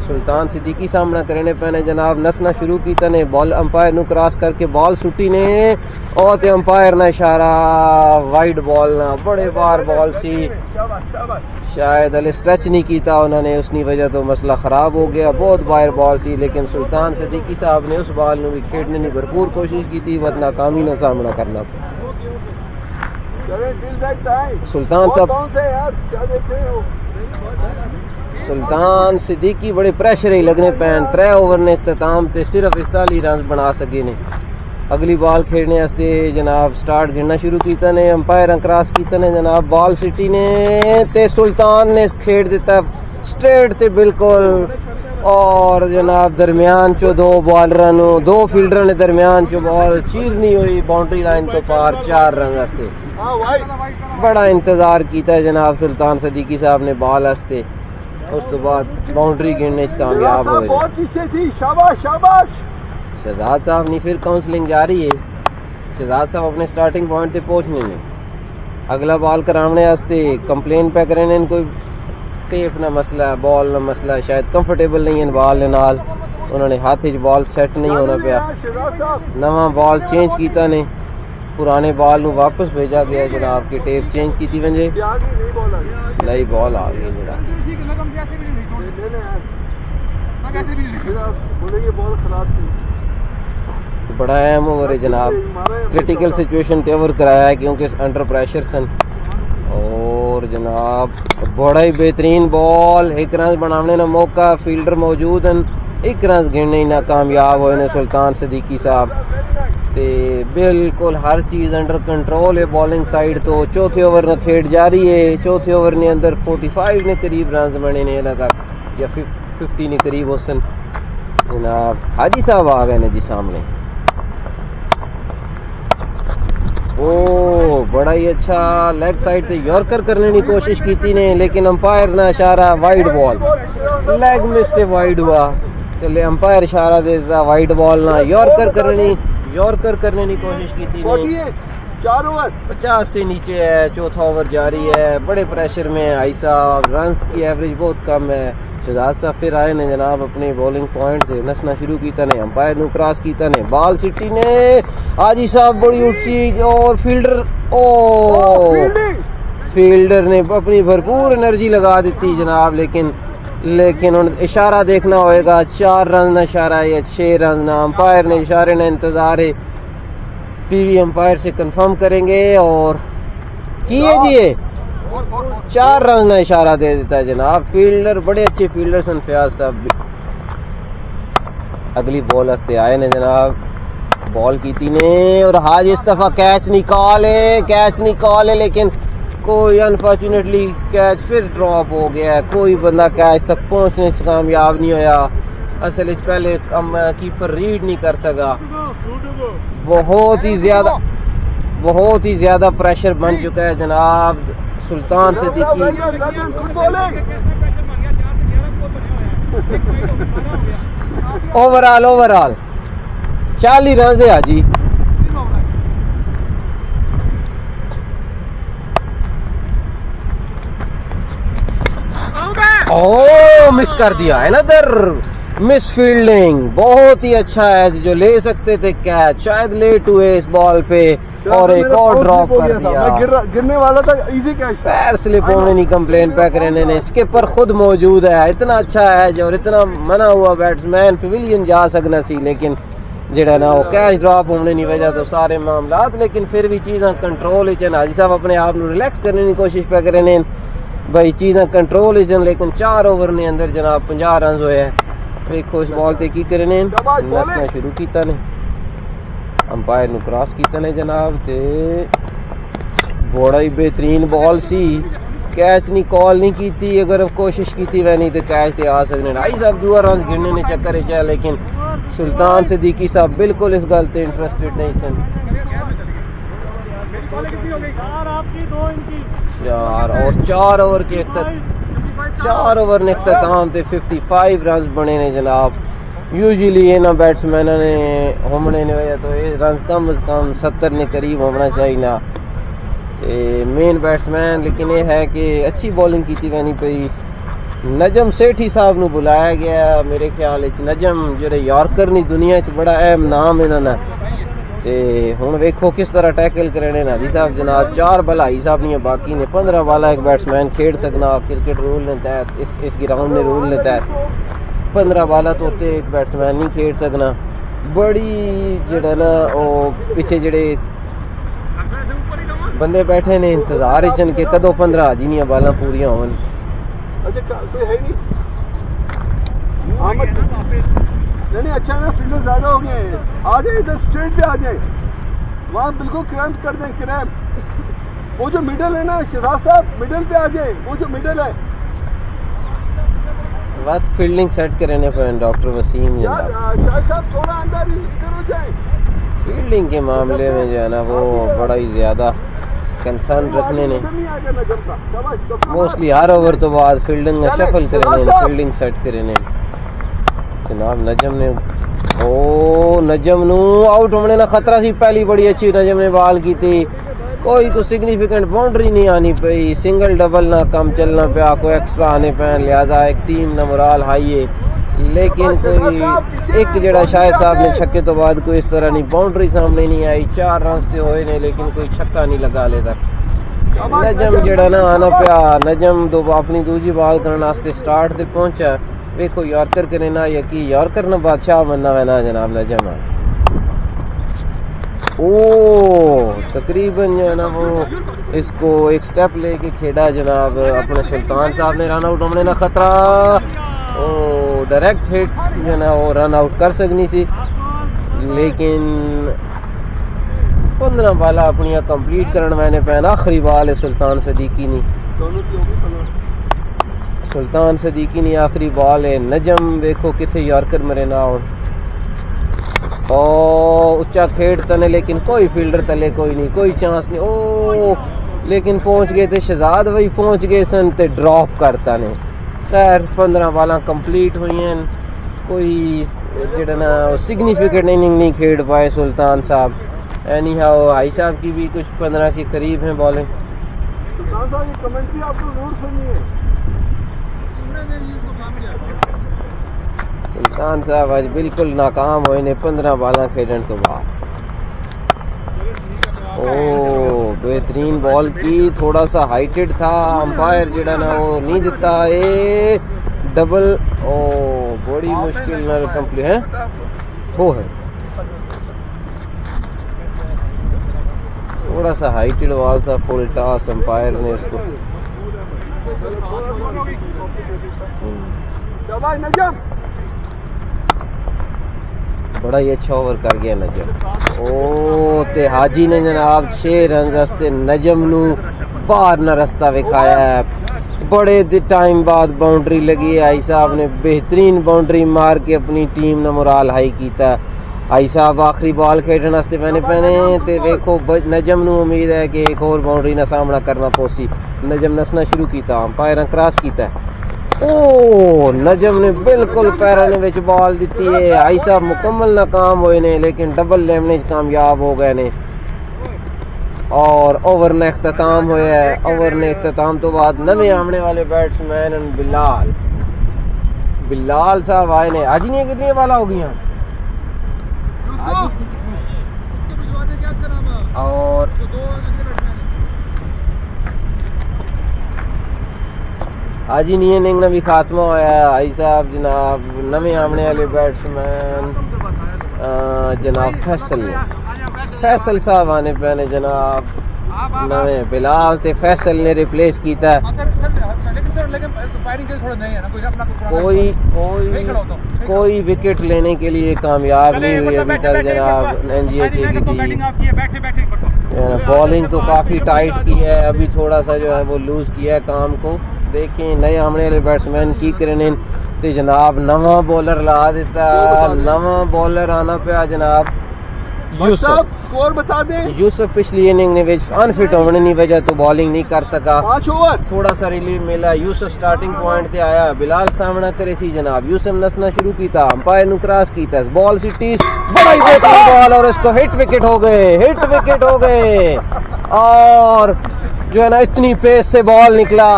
सुल्तान सिद्दीकी सामना करने पैने जनाब नसना शुरू कीता ने बॉल अंपायर नु क्रॉस करके बॉल सुटी ने और ते अंपायर ने इशारा वाइड बॉल ना बड़े बार बॉल सी शायद हले स्ट्रेच नहीं कीता उन्होंने उसकी वजह तो मसला खराब हो गया। बहुत बार बॉल सी लेकिन सुल्तान सिद्दीकी साहब ने उस बॉल नु भी खेड़ने की भरपूर कोशिश की थी वरना नाकामी ना सामना करना। सुल्तान साहब सुल्तान सिद्दीकी बड़े प्रेशर ही लगने पैन 3 ओवर ने इख्तिताम ते सिर्फ 41 रन बना सके ने। अगली बॉल खेड़ने वास्ते जनाब स्टार्ट गिनना शुरू कीता ने अंपायर क्रॉस कीता ने जनाब बॉल सिटी ने ते सुल्तान ने खेड़ दिता स्ट्रेट ते बिल्कुल और जनाब दरमियान चो 2 बॉलर नु 2 फील्डर ने दरमियान चो बॉल चीरनी हुई बाउंड्री लाइन तो पार 4 रन वास्ते। बड़ा इंतजार किया जनाब सुल्तान सिद्दीकी साहब ने बॉल वास्ते उस तो बाद बाउंड्री गिनने कामयाब हुए।
बहुत पीछे थी, शाबाश शाबाश।
शहजाद साहब ने फिर काउंसलिंग जारी है, शहजाद साहब अपने स्टार्टिंग पॉइंट पे पहुंचने ने अगला बॉल कराने वास्ते कंप्लेन पे करने कोई टेप ना मसला है बॉल ना मसला है शायद कंफर्टेबल नहीं है बॉल नाल उन्होंने हाथ च बॉल सेट नहीं होना पाया नवा बॉल चेंज कीता ने पुराने बॉल नु वापस भेजा गया जनाब की टेप चेंज की थी वंजे नई बॉल आ गई जनाब बड़ा अहम ओवर है जनाब क्रिटिकल सिचुएशन पे ओवर कराया है क्योंकि अंडर प्रेशर सन और जनाब बड़ा ही बेहतरीन बॉल 1 रन बनाने का मौका फील्डर मौजूद हैं 1 रन गिनने ना कामयाब हुए ने सुल्तान सिद्दीकी साहब ते बिल्कुल हर चीज़ अंडर कंट्रोल है बॉलिंग साइड तो चौथे ओवर ने खेड़ जारी है चौथे ओवर ने अंदर 45 ने करीब रन बने ने अला तक या 50 ने करीब होसन जनाब हाजी साहब आ गए ने जी सामने ओ बड़ा ही अच्छा लेग साइड से यॉर्कर करने की कोशिश की थी ने लेकिन अंपायर ने इशारा वाइड बॉल लेग मिस से वाइड हुआ तो अंपायर इशारा देता वाइड बॉल ना यॉर्कर करने की कोशिश की थी ने
4 ओवर
50 से नीचे है चौथा ओवर जारी है बड़े प्रेशर में है आई साहब रन की एवरेज बहुत कम है शहजाद साहब फिर आए ने जनाब अपने बॉलिंग पॉइंट से नसना शुरू किया ने अंपायर नु क्रॉस किया ने बॉल सिटी ने हाजी साहब बड़ी उठी और फील्डर ने अपनी भरपूर एनर्जी लगा दी जनाब लेकिन उन इशारा देखना होएगा 4 रन ना इशारा या 6 रन ना अंपायर ने इशारे ने इंतजार है टीवी अंपायर से कंफर्म करेंगे और किए जी 4 रन ना इशारा दे देता है जनाब फील्डर बड़े अच्छे फील्डर सन फयाज साहब अगली बॉल हस्ते आए ने जनाब बॉल की थी ने और हाज इस दफा कैच निकाले लेकिन कोई अनफॉर्चुनेटली कैच फिर ड्रॉप हो गया है कोई बंदा कैच तक पहुंचने से कामयाब नहीं होया असल पहले कीपर रीड नहीं कर सका बहुत ही ज्यादा प्रेशर बन चुका है जनाब सुल्तान सिद्दीकी ओवरऑल 40 रन है हाजी ओ मिस कर दिया है ना दर मिस फील्डिंग बहुत ही अच्छा है जो ले सकते थे कैच शायद लेट हुए इस बॉल पे और एक और ड्रॉप कर दिया
गिरने वाला था इजी कैच
पैर स्लिप होने नहीं कंप्लेन पैक रहने ने स्किपर खुद मौजूद है इतना अच्छा है जो इतना मना हुआ बैट्समैन पवेलियन जा सकना सी लेकिन जेड़ा ना वो कैच ड्रॉप होने की वजह तो सारे मामलात लेकिन फिर भी चीज़ा कंट्रोल हाजी साहब अपने आप को रिलैक्स करने की कोशिश पे कर रहे हैं भाई चीज़ा कंट्रोल लेकिन 4 ओवर ने अंदर जनाब 50 रन होए देखो इस बॉल ते की करने नसना शुरू किया ने अंपायर नु क्रॉस किया ने जनाब ते बड़ा ही बेहतरीन बॉल सी कैच नहीं कॉल नहीं की थी, अगर कोशिश की थी वह नहीं तो कैच थे आ सकने। भाई साहब दूआ रन गिरने ने चक्कर है, लेकिन सुल्तान सिद्दीकी साहब बिल्कुल इस गल से इंटरेस्टेड नहीं सन। 4 ओवर के 4 ओवर ने अख्ताम थे 55 रन बने ने जनाब। यूजुअली इन्होंने बैट्समैनों ने होमने ने वजह तो ये रन कम अज कम 70 ने करीब होना चाहिए ना मेन बैट्समैन, लेकिन ये है कि अच्छी बॉलिंग की थी वैनी पई। नजम सेठी साहब ਨੂੰ बुलाया गया मेरे ख्याल च। नजम जेडे यॉर्कर नहीं दुनिया च बड़ा अहम नाम इन्होंने ते हुण वेखो किस तरह टैकल करने नाजी साहब जनाब। 4 बाल हाई साहब नहीं बाकी ने 15 बाल एक बैट्समैन खेड सकना क्रिकेट रूल ने तहत इस ग्राउंड ने रूल ने तहत 15 बाल तो एक बैट्समैन नहीं खेड सकना। बड़ी जेड़ा ना ओ पीछे जेडे बंदे बैठे ने इंतजार चन के कदों 15 हाजिनियां बालां पूरियां होवन।
अच्छा कोई है नहीं आमद नहीं अच्छा ना फील्डर ज्यादा हो गए हैं। आ जाए इधर स्ट्रेट पे आ जाए, वहाँ बिल्कुल क्रैम्प कर दें क्रैम्प। वो जो मिडल है ना शहजाद साहब मिडल पे आ जाए, वो जो मिडल है
बात फील्डिंग सेट करने पर डॉक्टर वसीम
शायद साहब थोड़ा अंदर इधर हो जाए।
फील्डिंग के मामले में जो है ना वो बड़ा ही ज्यादा कंसर्न रखने ने मोस्टली हर ओवर तो बाद फील्डिंग शफल करने ने फील्डिंग सेट करने जनाब। नजम ने नजम नू आउट होने ना खतरा सी। पहली बड़ी अच्छी नजम ने बॉल की थी, कोई सिग्निफिकेंट बाउंड्री नहीं आनी पई, सिंगल डबल ना कम चलना पाया, कोई एक्स्ट्रा आने पैन लिहाजा एक टीम ना मोराल हाई है। लेकिन कोई एक जड़ा शायद साहब ने छक्के तो बाद कोई इस तरह नहीं बाउंड्री सामने नहीं आई। 4 रन से होए ने लेकिन कोई छक्का नहीं लगा ले तक। नजम जड़ा ना आना पाया, नजम अपनी दूसरी बॉल करने वास्ते स्टार्ट से पहुंचा। देखो यॉर्कर करे ना यकी यॉर्कर ना बादशाह बनना है ना जनाब नजम। तकरीबन जो है ना वो इसको एक स्टेप लेके खेड़ा जनाब। अपने सुल्तान साहब ने रन आउट होने ना खतरा डायरेक्ट हिट जो ना वो रन आउट कर सकनी सी, लेकिन 15 बाला अपनी कंप्लीट करने मैंने पैन। आखिरी बाल है सुल्तान सदीकी नहीं सुल्तान सदीकी नहीं आखिरी बॉल है। नजम देखो किथे यॉर्कर मरे ना उच्चा खेड़ तने लेकिन कोई फील्डर तले कोई नहीं, कोई चांस नहीं। लेकिन पहुंच गए थे शहजाद वही पहुंच गए सन ते ड्रॉप करता ने। खैर 15 बाल कंप्लीट हुई हैं, कोई जेड़ा ना सिग्निफिकेंट इनिंग नहीं खेड़ पाए सुल्तान साहब। एनी हाउ हाई साहब की भी कुछ 15 के करीब है बॉलिंग।
सुल्तान साहब ये कमेंट्री आपको जरूर सुननी है।
सुल्तान साहब आज बिल्कुल नाकाम हुए ने 15 बाल खेडन तो बाद। बेहतरीन बॉल की, थोड़ा सा हाइटेड था, अंपायर जेड़ा ना वो नहीं देता ए डबल। बड़ी मुश्किल नाल कंप्लीट है वो है। थोड़ा सा हाइटेड बॉल था, फुल टॉस अंपायर ने इसको बड़ा ही अच्छा ओवर कर गया नजम। ते हाजी ने जनाब 6 रन वास्ते नजम नू बाहर ना रास्ता विखाया है। बड़े टाइम बाद बाउंड्री लगी है। आई साहब ने बेहतरीन बाउंड्री मार के अपनी टीम ने मोराल हाई किया। आई साहब आखिरी बॉल खेडने वास्ते मैंने ते देखो नजम नू उम्मीद है कि एक और बाउंड्री ना सामना करना पोसी। नजम नसना शुरू किया, अंपायर क्रॉस किया। नजम ने बिल्कुल पैरों ने विच बॉल दी है। आई साहब मुकम्मल नाकाम हुए ने लेकिन डबल लेमने कामयाब हो गए ने और ओवर ने इख्तिताम होया है। ओवर ने इख्तिताम तो बाद नवे आने वाले बैट्समैन बिलाल साहब आए ने। आज नहीं कितनी बाला हो गई और आज ही नहीं इनिंग भी खात्मा होया। आई साहब जनाब नवे आने वाले बैट्समैन जनाब फैसल साहब आने पैने जनाब नवे बिलाल ते फैसल ने रिप्लेस किया। कोई विकेट लेने के लिए कामयाब नहीं हुई अभी तक जनाब एनजीएचे की टीम। बॉलिंग तो काफ़ी टाइट की है, अभी थोड़ा सा जो है वो लूज किया है काम को। देखें नए आने वाले बैट्समैन की करने तो जनाब नवा बॉलर ला देता, नवा बॉलर आना पे जनाब यूसुफ।
स्कोर बता दें।
यूसुफ पिछली इनिंग ने अनफिट होने की वजह तो बॉलिंग नहीं कर सका,
5 ओवर
थोड़ा सा रिलीफ मिला। यूसुफ स्टार्टिंग पॉइंट पे आया, बिलाल सामना करे सी जनाब। यूसुफ नसना शुरू किया, अंपायर नु क्रॉस किया, बॉल सिटी बड़ा ही बेहतरीन बॉल और इसको हिट विकेट हो गए। और जो है ना इतनी पेस से बॉल निकला,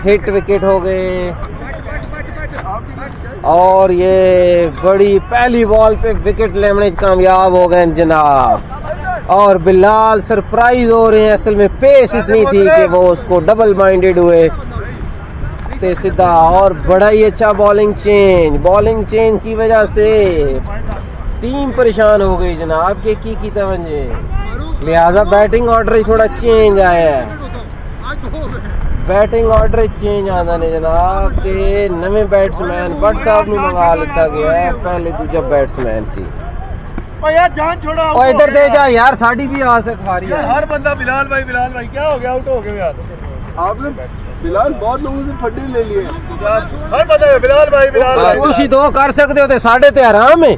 हिट विकेट हो गए। और ये बड़ी पहली बॉल पे विकेट लेने कामयाब हो गए जनाब। और बिलाल सरप्राइज हो रहे हैं, असल में पेस इतनी थी कि वो उसको डबल माइंडेड हुए ते सीधा। और बड़ा ही अच्छा बॉलिंग चेंज की वजह से टीम परेशान हो गई जनाब के की तवज्जो, लिहाजा बैटिंग ऑर्डर थोड़ा चेंज आया है। बैटिंग ऑर्डर चेंज आना ने जनाब ते नवे बैट्समैन बट साहब नु मंगा लिया गया है, पहले दूजा बैट्समैन सी। ओ इधर दे जा यार, साड़ी भी आ से खा रही है
हर बंदा। बिलाल भाई क्या हो गया, आउट हो गए यार
आपने। बिलाल बहुत लोगों से फड्डे ले लिए
हर बंदा। बिलाल भाई
तुसी दो कर सकते हो ते साढ़े ते हराम है,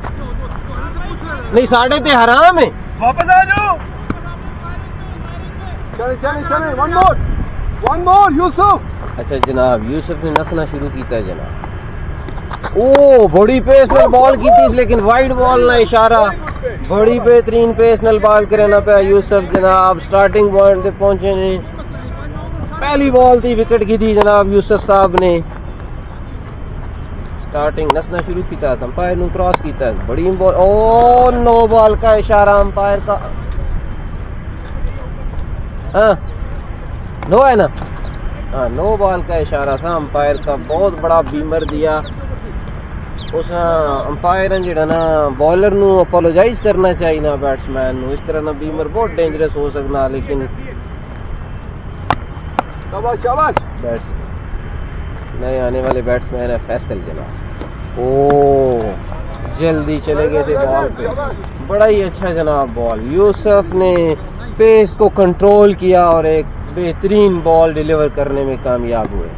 नहीं साढ़े ते हराम है।
वापस आ जाओ।
चले वन मोर यूसुफ।
अच्छा जनाब यूसुफ ने नसना शुरू किया जनाब। ओ बड़ी पेस नाल बॉल की थी, लेकिन वाइड बॉल ना इशारा, बड़ी बेहतरीन पेस नाल बॉल करना पे यूसुफ जनाब। स्टार्टिंग पॉइंट पे पहुंचे ने, पहली बॉल थी विकेट की थी जनाब। यूसुफ साहब ने स्टार्टिंग नसना शुरू किया, अंपायर नु क्रॉस किया, बड़ी बॉल। ओ नो बॉल का इशारा अंपायर का, हाँ नो है ना, हाँ नो बॉल का इशारा था अंपायर का। बहुत बड़ा बीमर दिया उस अंपायर ने जेड़ा ना बॉलर नु अपोलोजाइज करना चाहिए ना बैट्समैन नु, इस तरह ना बीमर बहुत डेंजरस हो सकना। लेकिन
शाबाश
नए आने वाले बैट्समैन है फैसल जनाब। ओ जल्दी चले गए थे बॉल पे, बड़ा ही अच्छा जनाब बॉल। यूसुफ ने पेस को कंट्रोल किया और एक बेहतरीन बॉल डिलीवर करने में कामयाब हुए।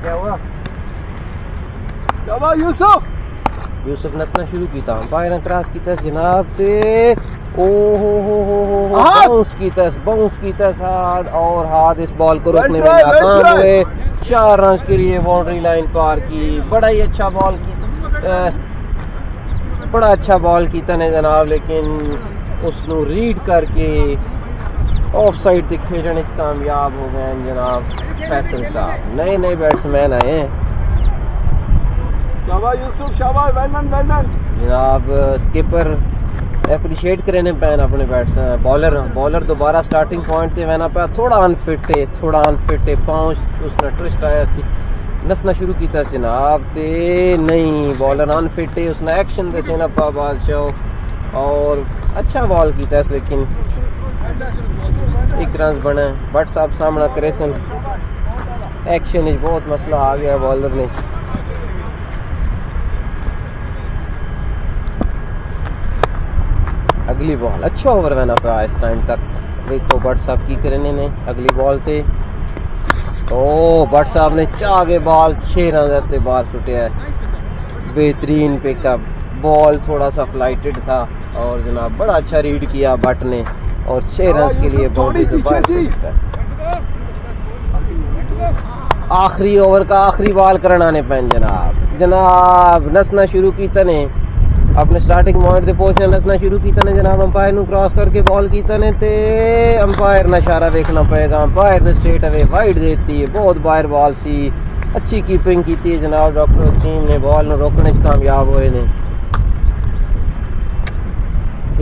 क्या हुआ यूसुफ नसना शुरू किया, अंपायर ने क्रॉस किया जनाब ते बाउंस की हाथ, और हाथ इस बॉल को रोकने में नाकाम हुए। 4 रन के लिए बाउंड्री लाइन पार की। बड़ा ही अच्छा बॉल बड़ा अच्छा बॉल किया ने जनाब, लेकिन उसको रीड करके ऑफ साइड तक खेलने कामयाब हो गए जनाब फैसल साहब। नए बैट्समैन आए हैं
यूसुफ, शाबाश, वेल डन
जनाब। स्किपर एप्रिशिएट करने पैन अपने बैट्समैन बॉलर दोबारा स्टार्टिंग पॉइंट पे वहना पे थोड़ा अनफिट है पाँच उसने ट्विस्ट आया सी नसना शुरू किया जनाब ते नहीं बॉलर अनफिट है, उसने एक्शन दे सेना पा बादशाह और अच्छा बॉल किया, लेकिन 1 रन बने। बट साहब सामना करे सन एक्शन बहुत मसला आ गया बॉलर ने। अगली बॉल अच्छा ओवर बना पाया इस टाइम तक। देखो बट साहब की करने ने अगली बॉल थे तो बट साहब ने चागे बॉल 6 रन से बाहर छुटे है। बेहतरीन पिकअप, बॉल थोड़ा सा फ्लाइटेड था और जनाब बड़ा अच्छा रीड किया बट ने और 6 रन के लिए बाउंड्री से बाहर। आखिरी ओवर का आखिरी बॉल करना ने पैन जनाब नसना शुरू की तने अपने स्टार्टिंग पॉइंट पे पहुंचना नसना शुरू की तने जनाब। अंपायर नु क्रॉस करके बॉल की तने ते अंपायर ने इशारा देखना पड़ेगा। अंपायर ने स्ट्रेट अवे वाइड देती है, बहुत बाहर बॉल सी, अच्छी कीपिंग की थी जनाब। डॉक्टर वसीम ने बॉल नु रोकने च कामयाब हुए ने।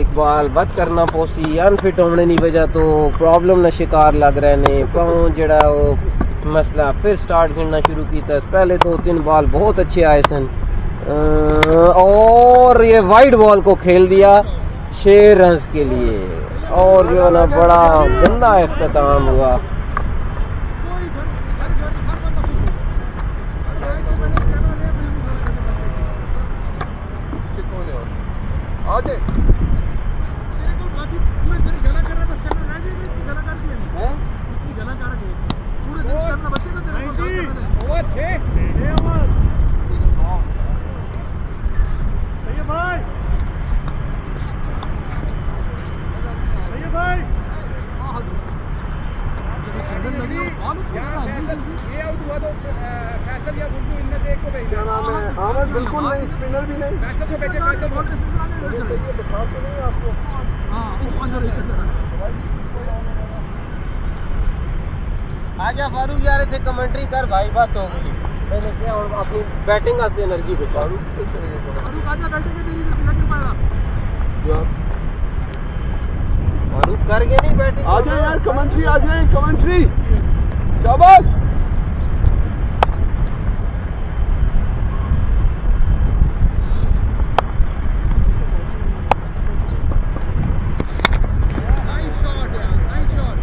इकबाल बद करना पोसी अनफिट होने की वजह तो प्रॉब्लम न शिकार लग रहे ने। पाँव जड़ा वो मसला फिर स्टार्ट करना शुरू किया। पहले 2-3 बॉल बहुत अच्छे आए सन और ये वाइड बॉल को खेल दिया 6 रन के लिए और जो ना बड़ा गंदा इख्तिताम हुआ।
आ जाए।
तेरे को बाकी पूरे दिन गला कर रहा था, स्टेमिना रह जाएगा, इतनी गला कर दिया नहीं
हैं?
इतनी गला कर रही पूरे दिन स्टेमिना बचेगा तेरे को गला कर रहे
ओवर 6
ओवर सही है भाई, सही है भाई।
ये आउट हुआ तो फैसल या गुड्डू इनमें से एक को भेजना।
क्या नाम है? आमद बिल्कुल नहीं, स्पिनर भी नहीं।
फैसल को भेजे, फैसल को।
ये बता तो नहीं आपको।
आजा फारूक यार थे कमेंट्री कर भाई, बस हो गई। मैंने क्या और अपनी बैटिंग वास्ते एनर्जी बचा।
फारूक आजा बैठेंगे, तेरी तो दिला क्यों पाएगा?
फारूक करके नहीं बैटिंग।
आ जाए यार, कमेंट्री आ जाए, कमेंट्री। शाबाश।
नाइस शॉट यार, नाइस शॉट।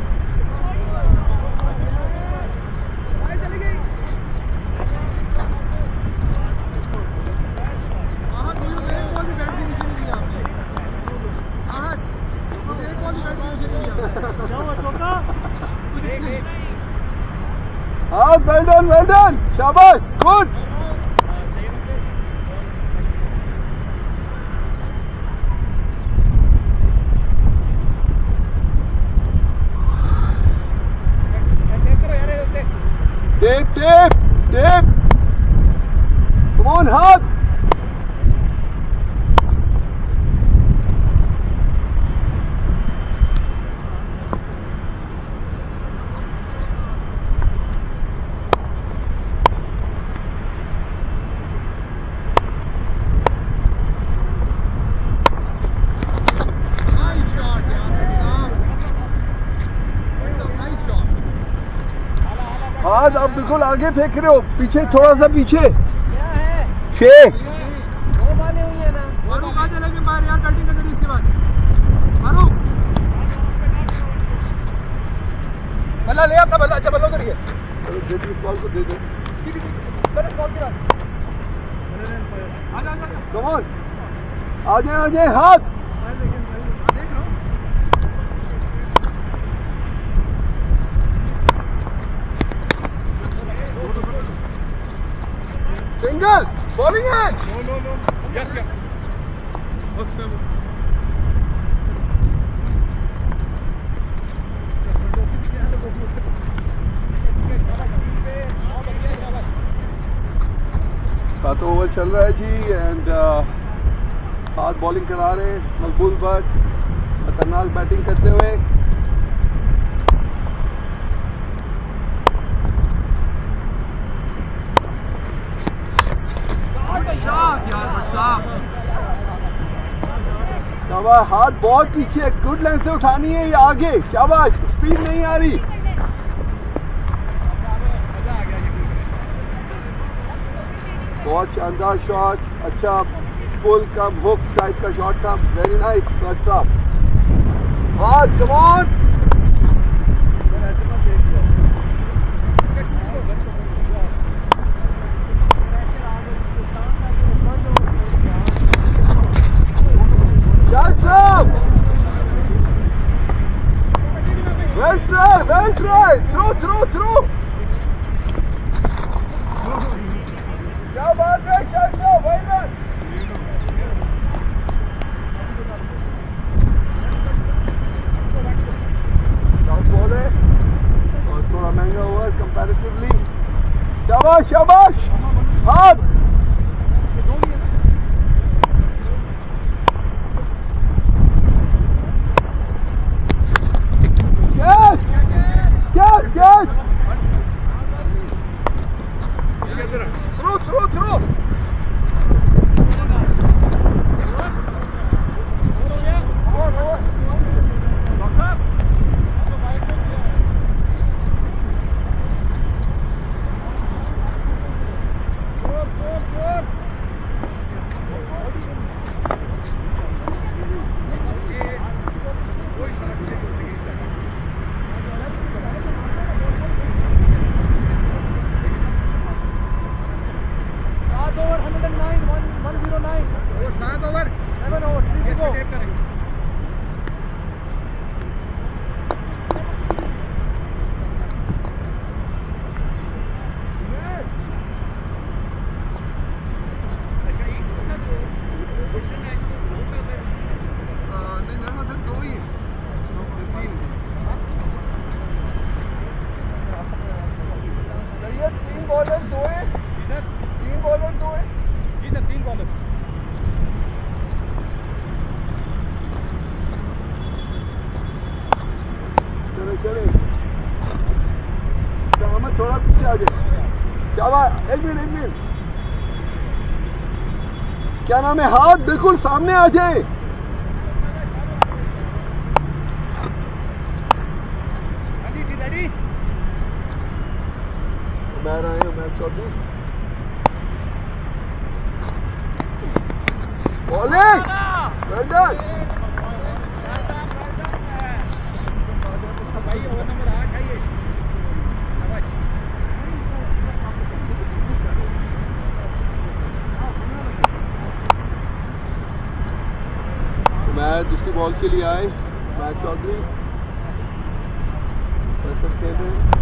भाई चली गई। हाँ कोई एक बॉल भी बैट के नीचे नहीं दिया आपने। हाँ एक बॉल भी बैट के नीचे नहीं दिया। क्या हुआ चौका?
हाँ, वेल डन, शाबाश, गुड। टेप कम ऑन हाथ।
नाइस शॉट यार, नाइस शॉट।
हाथ आप बिल्कुल आगे फेंक रहे हो, पीछे थोड़ा सा पीछे। 6
दो बालें हुई है ना।
फारूक आ चलेंगे बाहर यार, बैटिंग कर देगी इसके बाद। फारूक
बल्ला ले अपना बल्ला। अच्छा बल्ला उधर ही है।
चलो दे दो, इस बॉल को दे दो।
बल्ला बॉल गिरा।
आजा आजा
कम ऑन, आ जाए हाथ।
देख रहा हूँ।
सिंगल बॉलिंग है।
नो यस यस
सातों ओवर चल रहा है जी एंड हाथ बॉलिंग करा रहे हैं मकबूल भट्ट, खतरनाक बैटिंग करते हुए।
शॉट यार, शॉट।
शाबाश, हाथ बहुत पीछे, गुड लेंथ से उठानी है ये आगे। शाबाश, स्पीड नहीं आ रही। बहुत शानदार शॉट, अच्छा पुल कम हुक टाइप का शॉट था, वेरी नाइस भट्ट साहब। हाथ come on. Well tried, throw. क्या बात है शास्त्रा, well done. Last ball है और थोड़ा महंगा हुआ comparatively. शाबाश, हाथ। Catch! Throw! थोड़ा पीछे आ जाए। शाबाश, एक मिनट। क्या नाम है? हाथ बिल्कुल सामने आ जाए।
रेडी
उमर आए, Umar Chaudhry bowling, well done.
भाई ओवर नंबर 8 है ये।
मैं दूसरी बॉल के लिए आए, उमर चौधरी फैसल खेल रहे हैं।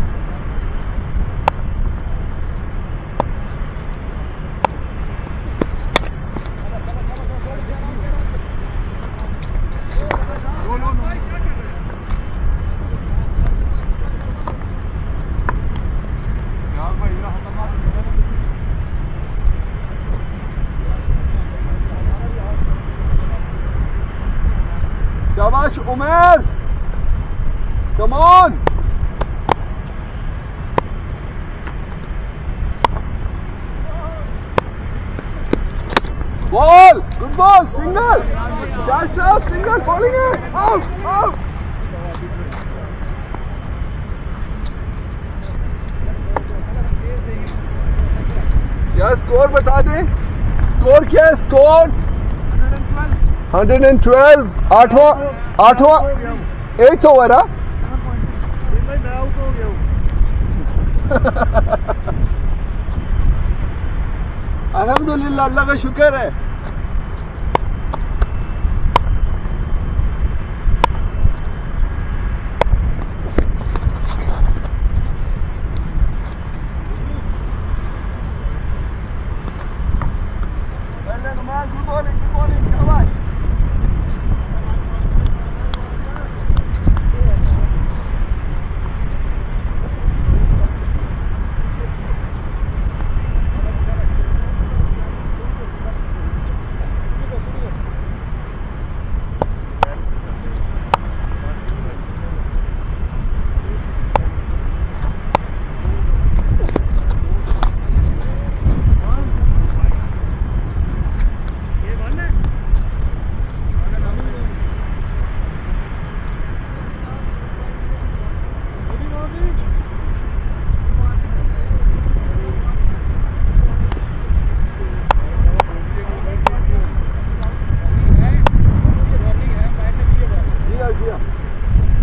शाबाश Umar, come on. Ball, good ball, single. Shahid साहब सिंगल, बॉलिंग है, आउट आउट। क्या स्कोर बता दें? स्कोर क्या है? स्कोर 112, आठवां 8th ओवर। अल्हम्दुलिल्लाह, अल्लाह का शुक्र है। Good bowling, शाबाश।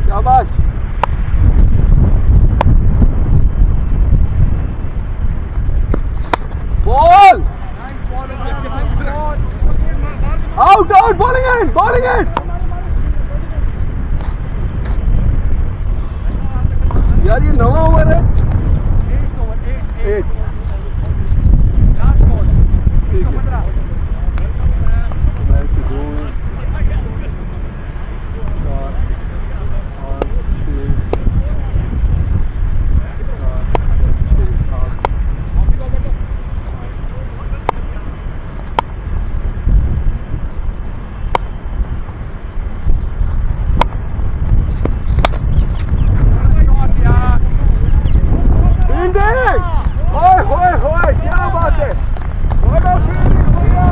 शाबाश। Ball, out out, bowling and, bowling and. यार ये 9वां ओवर है। 8 ठीक है। मैं 2 4 5 6 7 फील्डिंग, ओए होए होए, क्या बात है। बड़ा फील्डिंग भैया।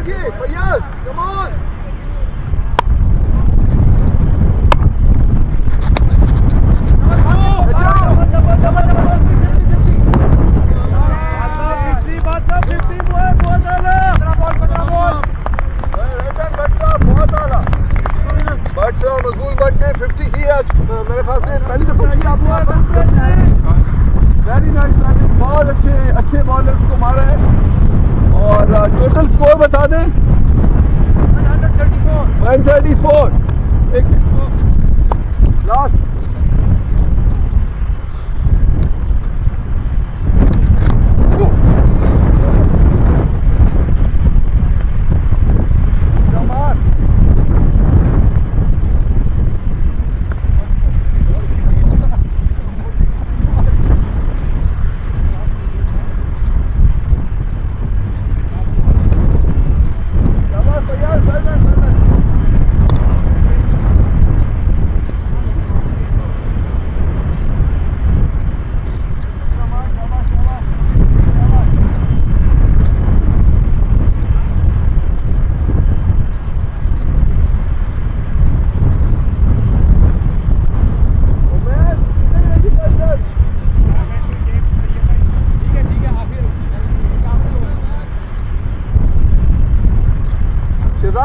आगे फैयाज कम ऑन मकबूल भट्ट ने 50 की आज मेरे ख्याल से पहली दफा की आपने वेरी नाइस बैटिंग बहुत अच्छे बॉलर्स को मारा है और टोटल स्कोर बता दें 134 एक लास्ट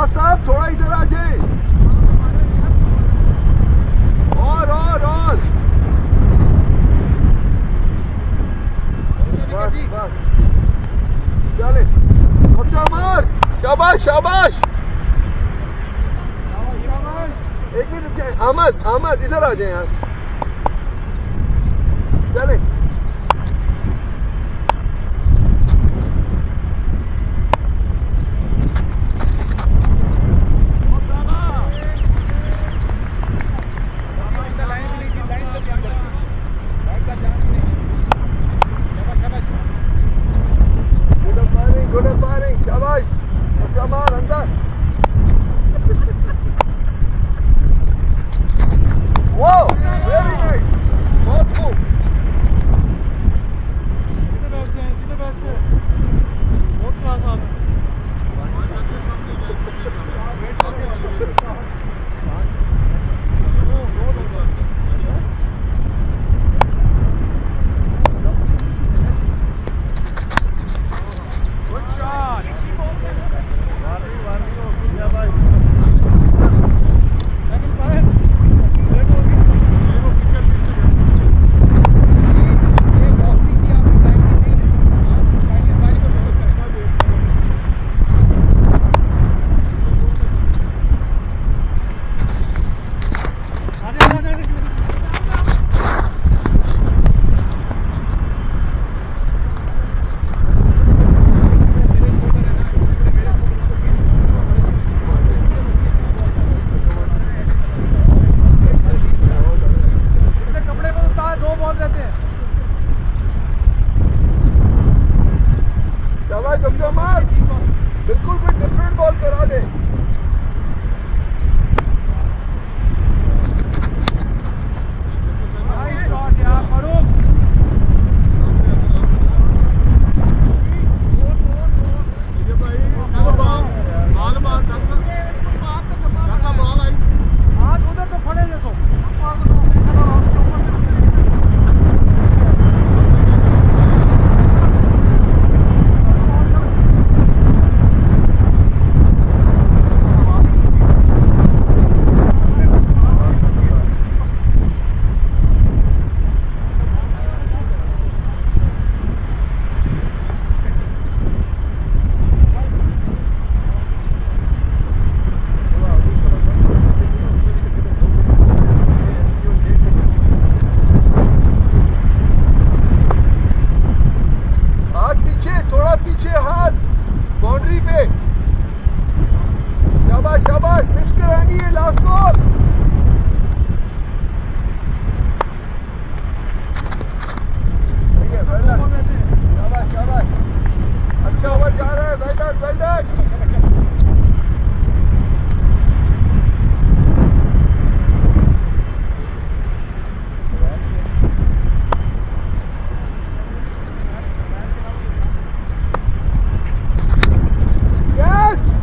साहब थोड़ा इधर आ जाए और बस चले मार शाबाश एक मिनट अहमद इधर आ जाए यार चले बिल्कुल भी डिफरेंट बॉल करा दे पीछे हाथ बाउंड्री पे शाबाश मिस करानी है लास्ट बॉल शाबाश अच्छा ओवर जा रहा है वेल डन Yes!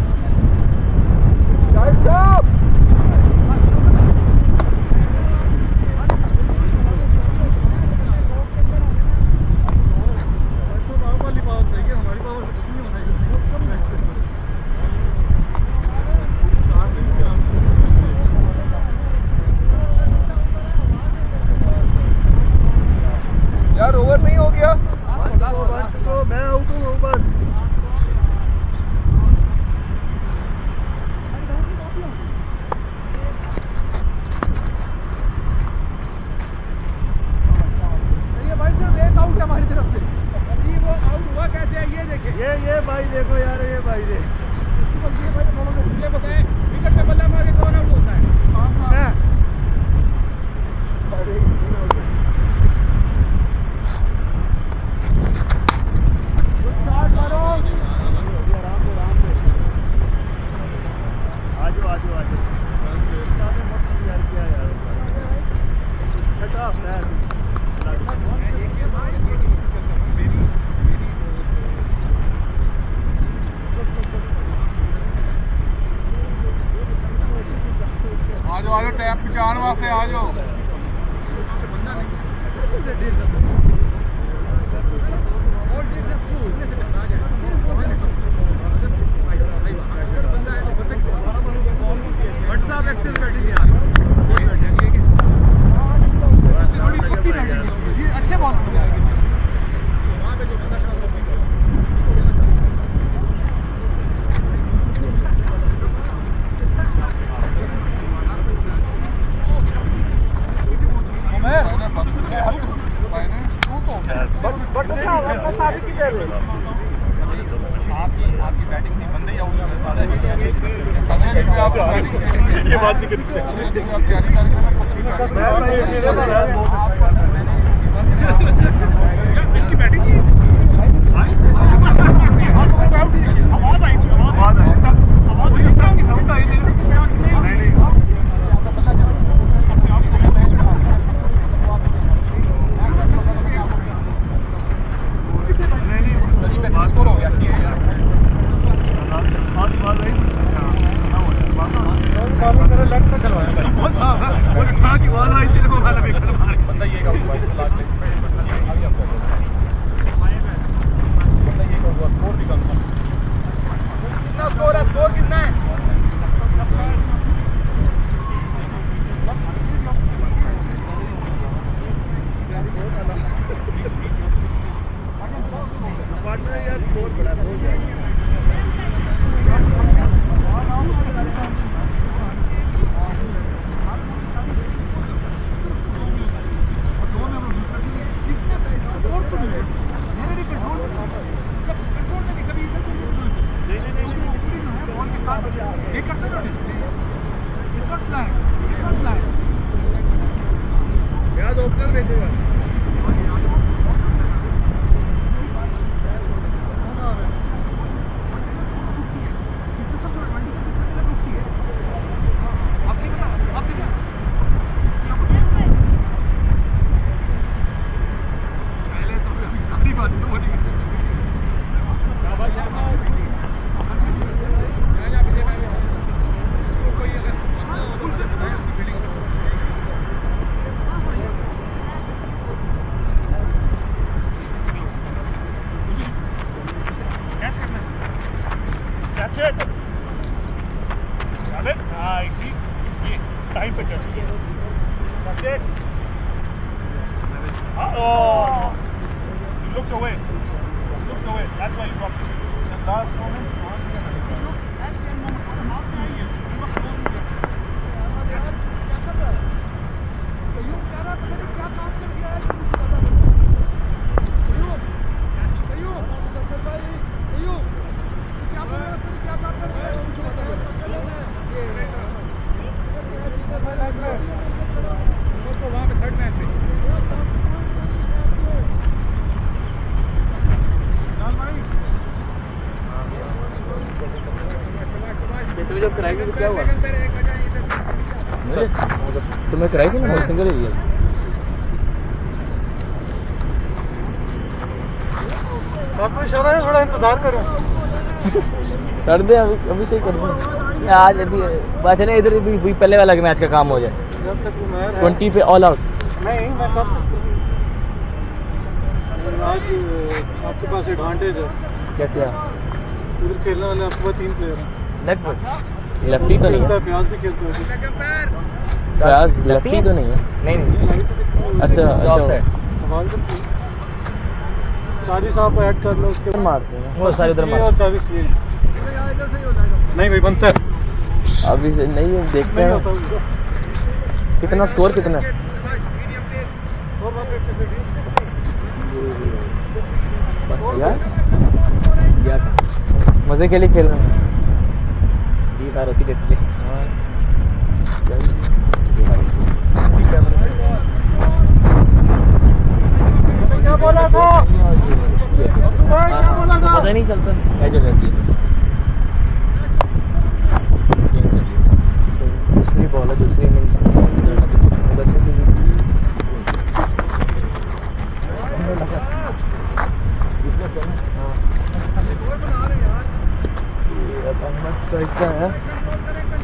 जाओ टैप पहुंचाने वास्ते आ जाओ व्हाट्सएप एक्सेल बैठेंगे यार बड़ी पक्की बैठेंगे ये अच्छे बॉल हो जाएंगे वहां पे जो बंदा खड़ा आपकी बैटिंग नहीं बंद ही आऊंगा ये बात नहीं स्कोर कितना है यार स्कोर बड़ा हो जाएगा याद ओपनर भेजेगा टाइम पे टच किया that's it you looked away that's why you dropped it the last moment जब कराएगी तो क्या हुआ तुम्हें कराएगी ना सिंगल ही है आपको इशारा है थोड़ा इंतजार करो कर दे अभी से ही कर दे आज अभी बात है ना इधर भी पहले वाला मैच का काम हो जाए 20 पे ऑल आउट नहीं मैं कब आज आपके पास एडवांटेज है कैसे इधर खेलने वाले आपके पास 3 प्लेयर हैं लेफ्टी तो नहीं है प्याज भी खेलते हैं प्याज लेफ्टी तो नहीं है नहीं अच्छा चालीस आप ऐड कर लो उसके मारते हैं वो सारे उधर मारते हैं 40 ये नहीं भाई बनता है अभी नहीं देखते हैं कितना स्कोर कितना है यार मजे के लिए खेलना होती रहती है क्या बोला था पता नहीं चलता ऐसे रहती है दूसरी बॉल है दूसरी इनिंग्स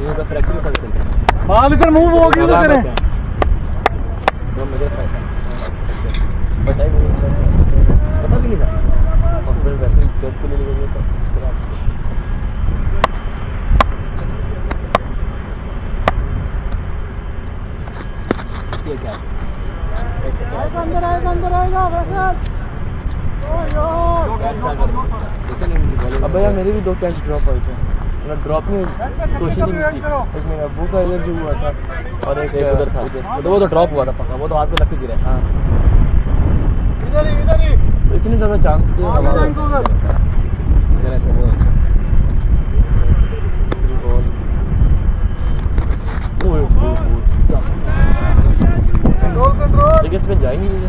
ये का फ्रैक्चर के साथ खेलते हैं।
बाल इधर मूव हो गई उधर तेरे।
वो मुझे फैशन बताइए, पता भी नहीं था। और फिर वैसे ही जॉब के लिए ले गए तो ये क्या
अंदर आएगा वैसे।
अब यार मेरी भी 2 कैच ड्रॉप हुई थे, मतलब ड्रॉप में कोशिश ही नहीं की। एक मेरा अब्बू का इधर जो हुआ था और एक उधर था, तो वो तो ड्रॉप हुआ था पक्का, वो तो हाथ पे लगती गिरा। हाँ
इधर ही
तो इतने ज़्यादा चांस थे हमारे इधर ऐसे वो
कंट्रोल।
लेकिन इसमें जा ही नहीं रही,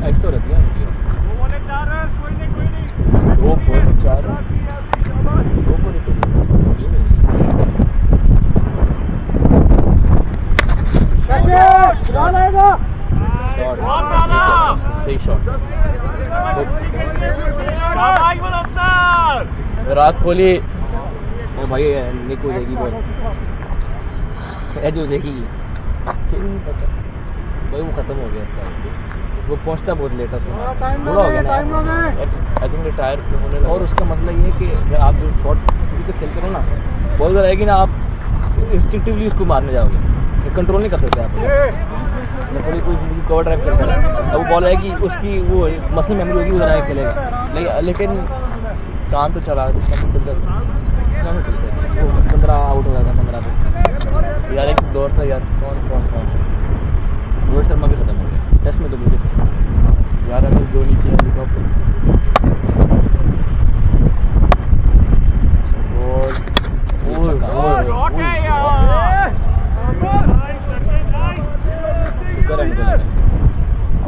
ऐसे तो रहती है। 2 बॉल 4 सही शॉट। रात कोहली ओ भाई निक हो जाएगी बॉल, एज हो जाएगी भाई, वो खत्म हो गया इसका। वो पहुंचता बहुत लेट है, उसमें बुरा हो गया ना, आई थिंक रिटायर होने लगा। और उसका मसला ये है कि अगर आप जो शॉट शुरू से खेलते हो ना, बॉल अगर आएगी ना, आप इंस्टिंक्टिवली उसको मारने जाओगे, कंट्रोल नहीं कर सकते आप। कोई कवर ड्राइव खेलता है, अब वो बॉल आएगी, उसकी वो मसल मेमोरी होगी, उधर आके खेलेगा। लेकिन काम तो चला नहीं चलता, वो 15 आउट हो गया था 15 पे यार। एक दौर था यार, कौन रोहित शर्मा भी खत्म हो गया टेस्ट में, तो बिल्कुल यार अगर धोनी की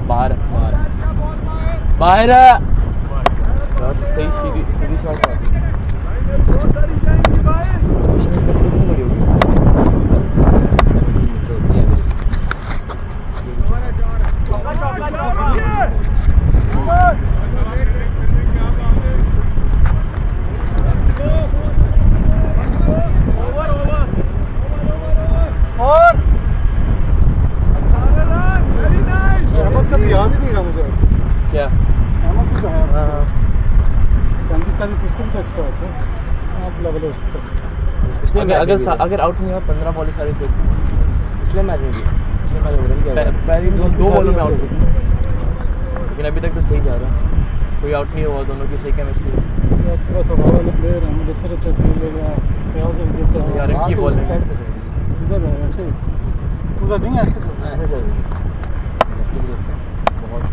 बाहर सही सीधी शॉट है।
याद ही नहीं रहा मुझे
क्या
सिस्टम तो एक्स्ट्रा होता है, आप लेवल हो सकता है।
अगर आउट नहीं हुआ 15 बॉल सारे थे, पिछले मैच में भी पहली 2 बॉलों में आउट, लेकिन अभी तक तो सही जा रहा है, कोई आउट नहीं हुआ, दोनों की सही केमिस्ट्री।
पूरा स्वभाव वाले प्लेयर हैं, मुझे सर अच्छा खेल लेगा, प्याज
यार इनकी बॉल
इधर है ऐसे उधर नहीं ऐसे
बहुत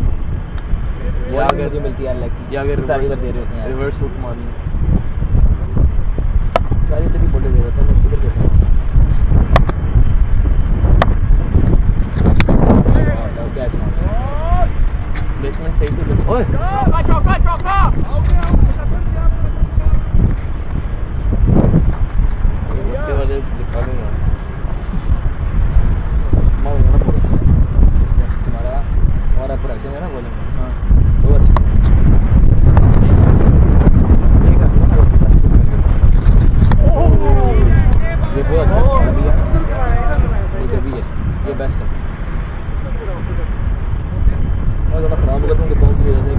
ये अगर जो मिलती है लकी, या अगर सारी बार दे रहे होते हैं रिवर्स शूट मारनी, सारी तभी बोले दे रहे होते हैं। मैं किधर देखा प्लेसमेंट सही तो ओए वाले दिखा नहीं है तुम्हारा और प्रोडक्शन है ना बोलेंगे। हाँ तो अच्छा ये बहुत अच्छा भी है, ये बेस्ट है। और थोड़ा ख़राब होगा तुमको बहुत ही जैसे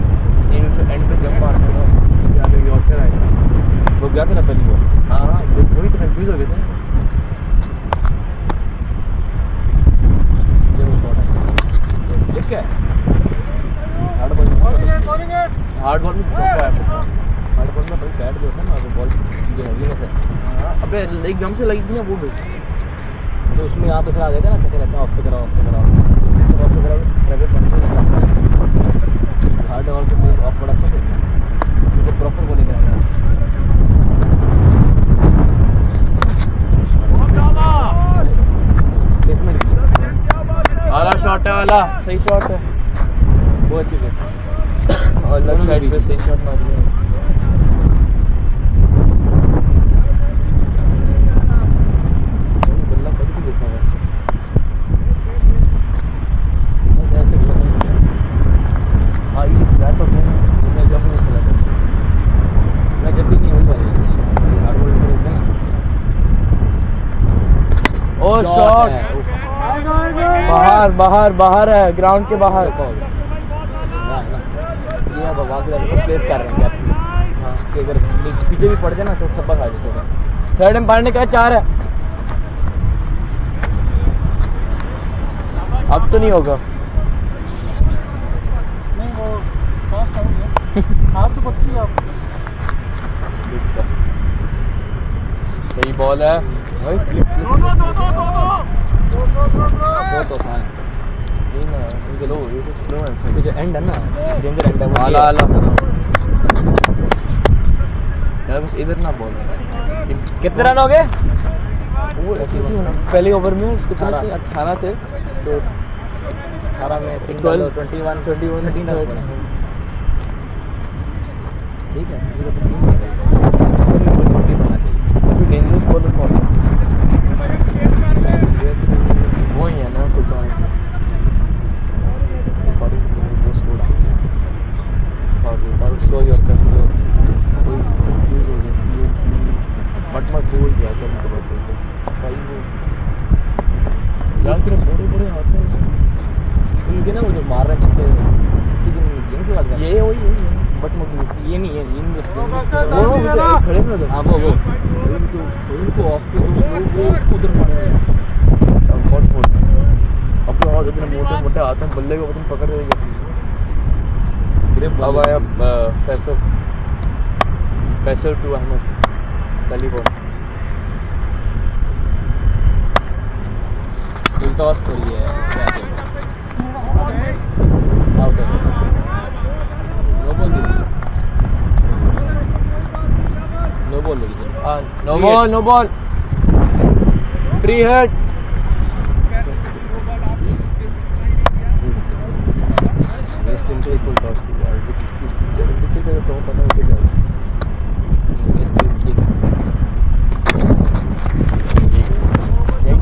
एंड पे जंप मारते हो, उसके आगे यॉर्कर आएगा, वो गया था ना पहली बार। हाँ वही तो कंफ्यूज हो गए थे। ठीक है हार्ड बॉल में भाई बैट जो होता है ना, वो बॉल जो हैवीनेस है, अबे एकदम से लगी थी ना वो भी, तो उसमें यहाँ पे सर आ जाएगा ना, कहते रहता है ऑफ पे कराओ प्राइवेट हार्ड बॉल को ऑफ बड़ा अच्छा खेलता है, तो प्रॉपर बॉलिंग कराएगा। प्लेसमेंट वाला शॉट है, वाला सही शॉट है, बहुत अच्छी प्लेस और लेफ्ट साइड पे सही शॉट मार दिया। बल्ला कभी भी देखा है बस ऐसे खेला। हाँ ये बैट हो गया, मैं जब नहीं खेला था, मैं जब भी नहीं हो पा रही हार्ड बॉल से खेलते हैं शॉट बाहर है, ग्राउंड के बाहर। ये अब आगे सब प्लेस कर रहे हैं हाँ, कि अगर पीछे भी पड़ जाए ना तो सब बस आ जाए। थर्ड एम्पायर ने कहा 4 है, अब तो नहीं होगा।
नहीं वो फास्ट आउट है। आप तो पक्की आप
सही बॉल है भाई, फ्लिप बहुत आसान है। नहीं ना इनके लो ये तो स्लो है, सब जो एंड है ना डेंजर एंड है वो। आला यार बस इधर ना बॉल। कितने रन हो गए? पहले ओवर में कितने थे? 18 थे, तो 18 में 12 21 13 रन बने। ठीक है, डेंजरस बॉलर कौन है? वो ही है ना सुल्तान। सॉरी वो स्लो डाउन और स्लो योर का स्लो कोई कंफ्यूज हो गया बट मत भूल गया कभी कभार से भाई वो यार सिर्फ बड़े हाथ हैं इनके ना, वो जो मार रहे छक्के गेम से लग रहा है ये वही बट मत ये नहीं है इन वो खड़े में हाँ वो उनको ऑफ पे वो उसको उधर मारेंगे बहुत फोर्स अपने और इतने मोटे हाथ हैं बल्ले को तुम पकड़ रहे ग्रिप। अब आया फैसल टू अहमद पहली बॉल फुल टॉस करी है आउट है नो बॉल लगी no ball free hit simple full toss यार विकेट तो पता है क्या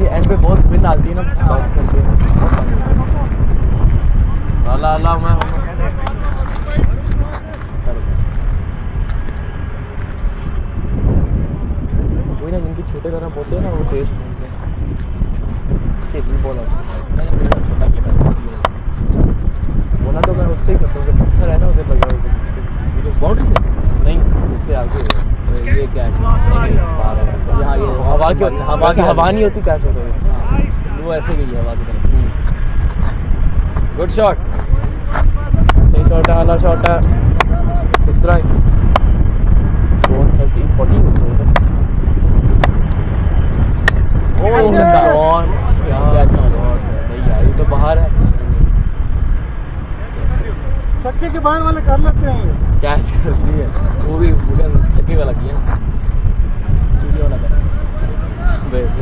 ये एंड पे बहुत स्पिन आती है ना टॉस करके अल्लाह मैं कोई ना जिनके छोटे रन होते हैं ना वो तेज बॉल छोटा खेला बोला तो मैं उससे ही करता हूँ, जब पत्थर है ना उधर लगा बाउंड्री से नहीं उससे आगे ये क्या है यहाँ ये हवा नहीं होती कैच होता है वो ऐसे गई है हवा की तरफ। गुड शॉट, सही शॉट है, आला शॉट है इस तरह 14 नहीं यार ये तो बाहर है,
छक्के के बाहर वाले कर लेते हैं
कैच कर दिया वो भी छक्के वाला किया स्टूडियो वाला कर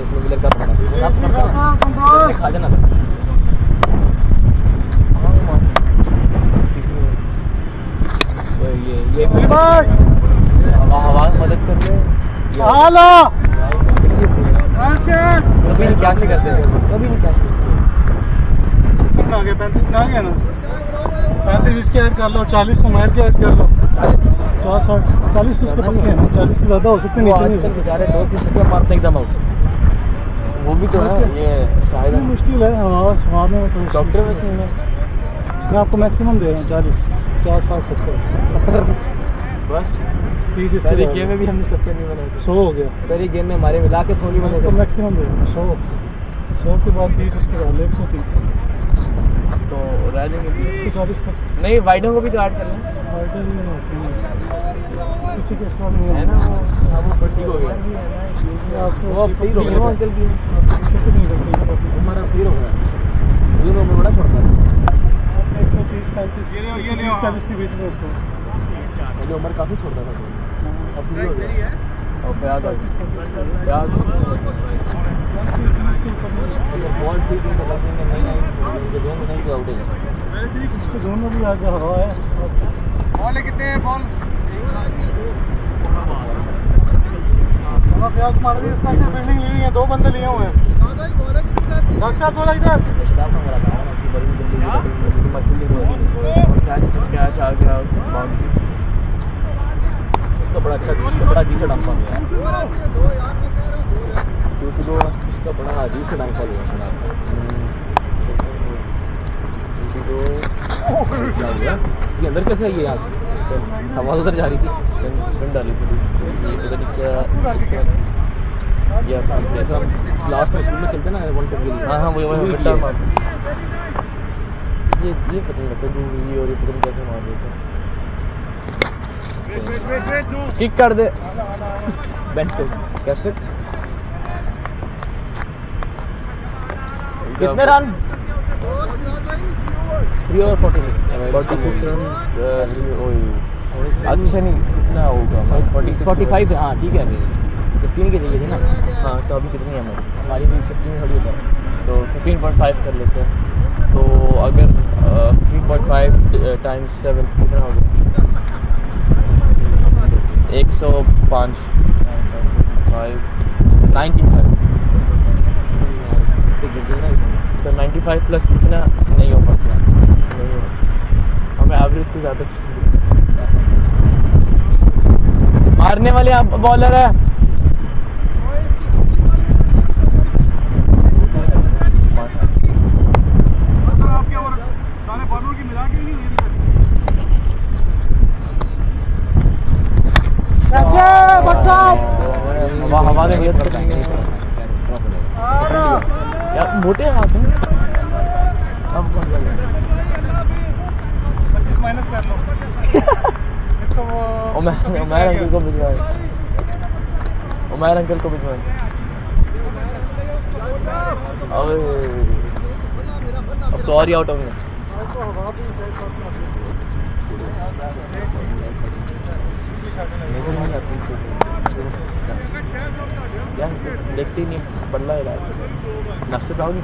इसने मिलर का पकड़ा खा जाना था ये हवा मदद कर ले कभी नहीं कैच करते कभी नहीं कैच करते
कितना आ गया 35 ना गया ना 35 इसके ऐड कर लो 40 को मार के ऐड कर लो 40 तो उसके पक्के हैं ना 40 से ज़्यादा हो सकते नीचे नहीं
बेचारे 2-3 छक्के मारते एकदम आउट वो भी तो है ये शायद
मुश्किल है हवा में
डॉक्टर में से
मैं आपको मैक्सिमम दे रहा हूँ 40 60 70 बस 30 इसके
गेम में भी हमने 70 नहीं बनाए
100 हो गया
पहली गेम में हमारे मिला के 100 नहीं बने
तो मैक्सिमम दे रहा हूँ 100 के बाद 30 उसके बाद 130
तो रह जाएंगे
140 तक
नहीं वाइडों को भी तो ऐड कर लें
पीछे के साथ नहीं
है ना वो ठीक हो गया वो अब सही हो गया अंकल की हमारा फिर हो गया दोनों में बड़ा छोड़ता है
130 35 40 के बीच में उसको
पहले उम्र काफ़ी छोड़ता था अब सही हो गया और प्याज बॉल ठीक नहीं लगेंगे नहीं तो आउट है
उसके जोन में भी आज हवा है बॉल कितने बॉल प्याज मार दी इसका से फील्डिंग ली है 2 बंदे लिए हुए हैं डॉक्टर साहब थोड़ा इधर कैच आ गया बाउंड्री उसका बड़ा अच्छा अजीब डंपा गया उसका
बड़ा अजीब सा डाउनफॉल हुआ सुना क्या हुआ ये अंदर कैसे आई है यहाँ आवाज़ उधर जा रही थी स्पिन डाली थी ये पता नहीं क्या ये जैसे हम क्लास में स्कूल में खेलते हैं ना 1 टू के लिए हाँ हाँ वो मिट्टा मार ये पता नहीं लगता दूरी और ये पता नहीं कैसे मार देते किक कर दे बेंच पे कैसे कितने रन 3 और 46 रन अच्छा नहीं कितना होगा 45 है हाँ ठीक है 15 की चाहिए थी ना हाँ तो अभी कितनी है हमारी भी 15 थोड़ी है तो 15.5 कर लेते हैं तो अगर 15.5 टाइम्स 7 कितना होगा 105 95 तो 95 प्लस कितना नहीं हो पाता हमें एवरेज से ज़्यादा मारने वाले आप बॉलर है हवा में यार मोटे हाथ हैं अब
माइनस कर लो
उमर अंकल को भिजवाए उमर अंकल को भिजवाए अब तो और ही आउट होंगे क्या देखती नहीं बल्ला है नाश्ते पे आओगी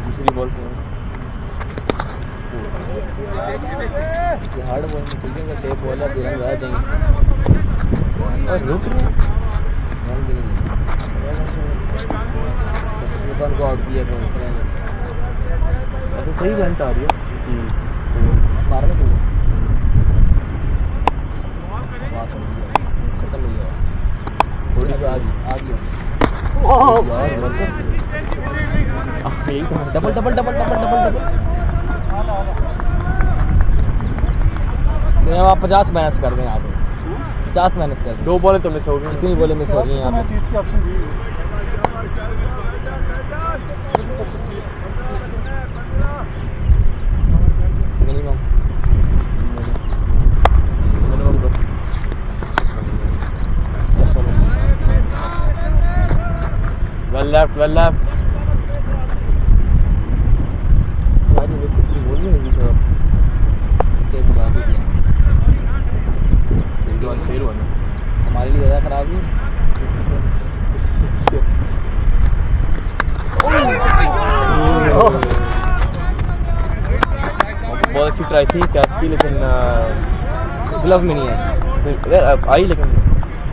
दूसरी बॉल हार्ड बॉल में खेलेंगे सेफ बॉल है आ जाएंगे और रुक को आउट किया तो इस तरह ऐसे सही रन आ रही है मारने को खत्म नहीं हुआ थोड़ी सी आ गया double double double double double double आप 50 माइनस कर दें यहाँ से 50 माइनस कर दें 2 बॉलें तो मिस हो गई कितनी बॉलें मिस हो गई यहाँ पे
30 की ऑप्शन दी
मिनिमम बस वेल लेफ्ट हमारे लिए ज़्यादा खराब नहीं बहुत अच्छी ट्राई थी कैच की लेकिन ग्लव में नहीं है आई लेकिन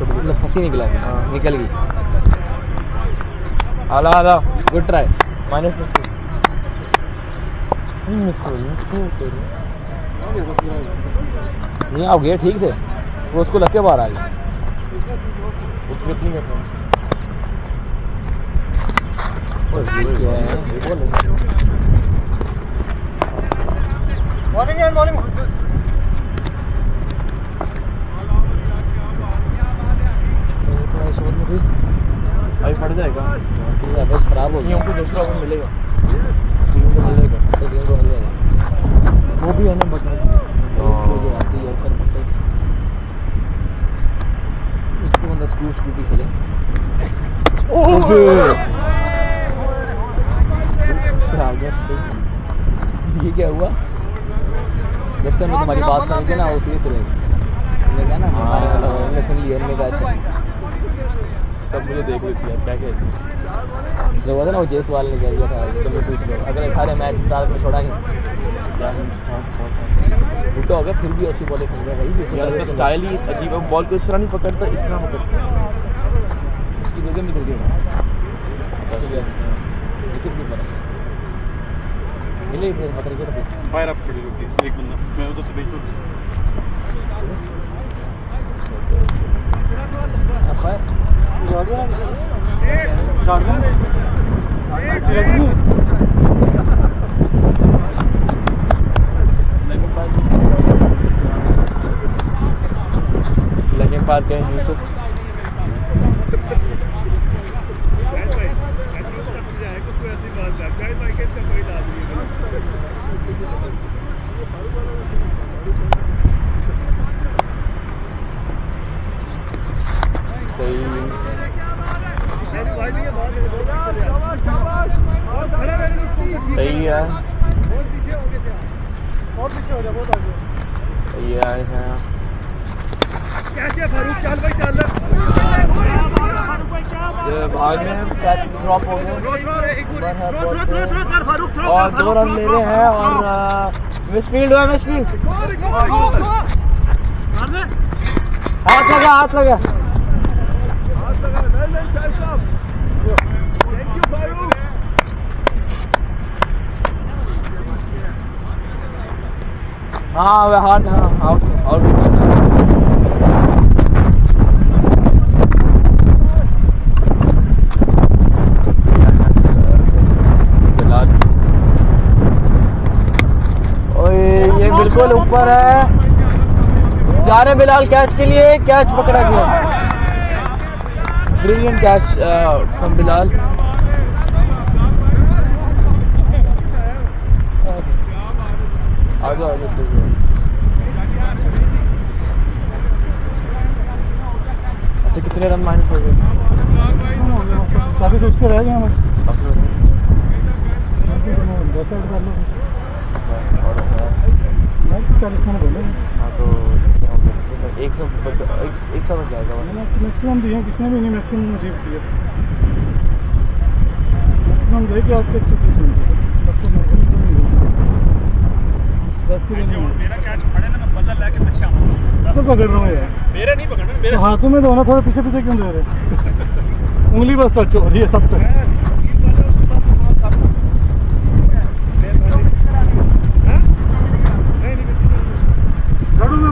मतलब फंसी नहीं ग्लव में निकल गई आला गुड ट्राई माइनस नहीं आप गए ठीक थे वो उसको लग के बाहर आ गई कितनी
बॉलिंग
अभी पड़ जाएगा खराब हो गया हमको दूसरा ओवर मिलेगा टीम को मिलेगा तो टीम को मिल जाएगा वो भी है ना बट जो आती है कर सकते उसको बंदा स्कूटी खेले ये क्या हुआ जब तक तुम्हारी बात सुनी थी ना वो सीरियस रहेगी क्या ना हमने सुन लिया हमने कहा अच्छा सब मुझे देख लेती है क्या कहती इसलिए हुआ था ना वो जेसवाल ने कह दिया था इसको मैं पूछ लो अगर सारे मैच स्टार्ट में छोड़ा नहीं उल्टा हो गया फिर भी ऐसी बॉलें खेल रहा है भाई उसका स्टाइल ही अजीब है बॉल को इस तरह नहीं पकड़ता इस तरह पकड़ता उसकी जगह में गिर गया विकेट कीपर मिले ही मतलब क्या था
फायर अप खड़ी रुकी एक बंदा मैं उधर से भेज दूँ
लगे पार्क है यूसुफ सही है सही है भाग में कैच ड्रॉप हो गया और 2 रन ले रहे हैं और मिसफील्ड हुआ मिसफील्ड हाथ लगा हाँ वे हाथ आउट ये बिल्कुल ऊपर है जा रहे बिलाल कैच के लिए कैच पकड़ा गया ब्रिलियंट कैच फ्रॉम बिलाल आगे अच्छा कितने रन माइनस हो गए
सारे सोच के रह गए बस 10 ऐड कर लो 40 मिनट बोले
हाँ तो 100 में क्या होगा
मैक्सिमम दिए किसने भी नहीं मैक्सिमम अचीव किया मैक्सिमम दे के आपके 130 मिनट आपको मैक्सिमम नहीं 10 के लिए मेरा कैच खड़े ना मैं बदल लेके पीछे आऊंगा तो पकड़ रहा हूं यार मेरे नहीं पकड़ना मेरे हाथों में दो ना थोड़ा पीछे पीछे क्यों दे रहे उंगली बस टच हो रही है सब पे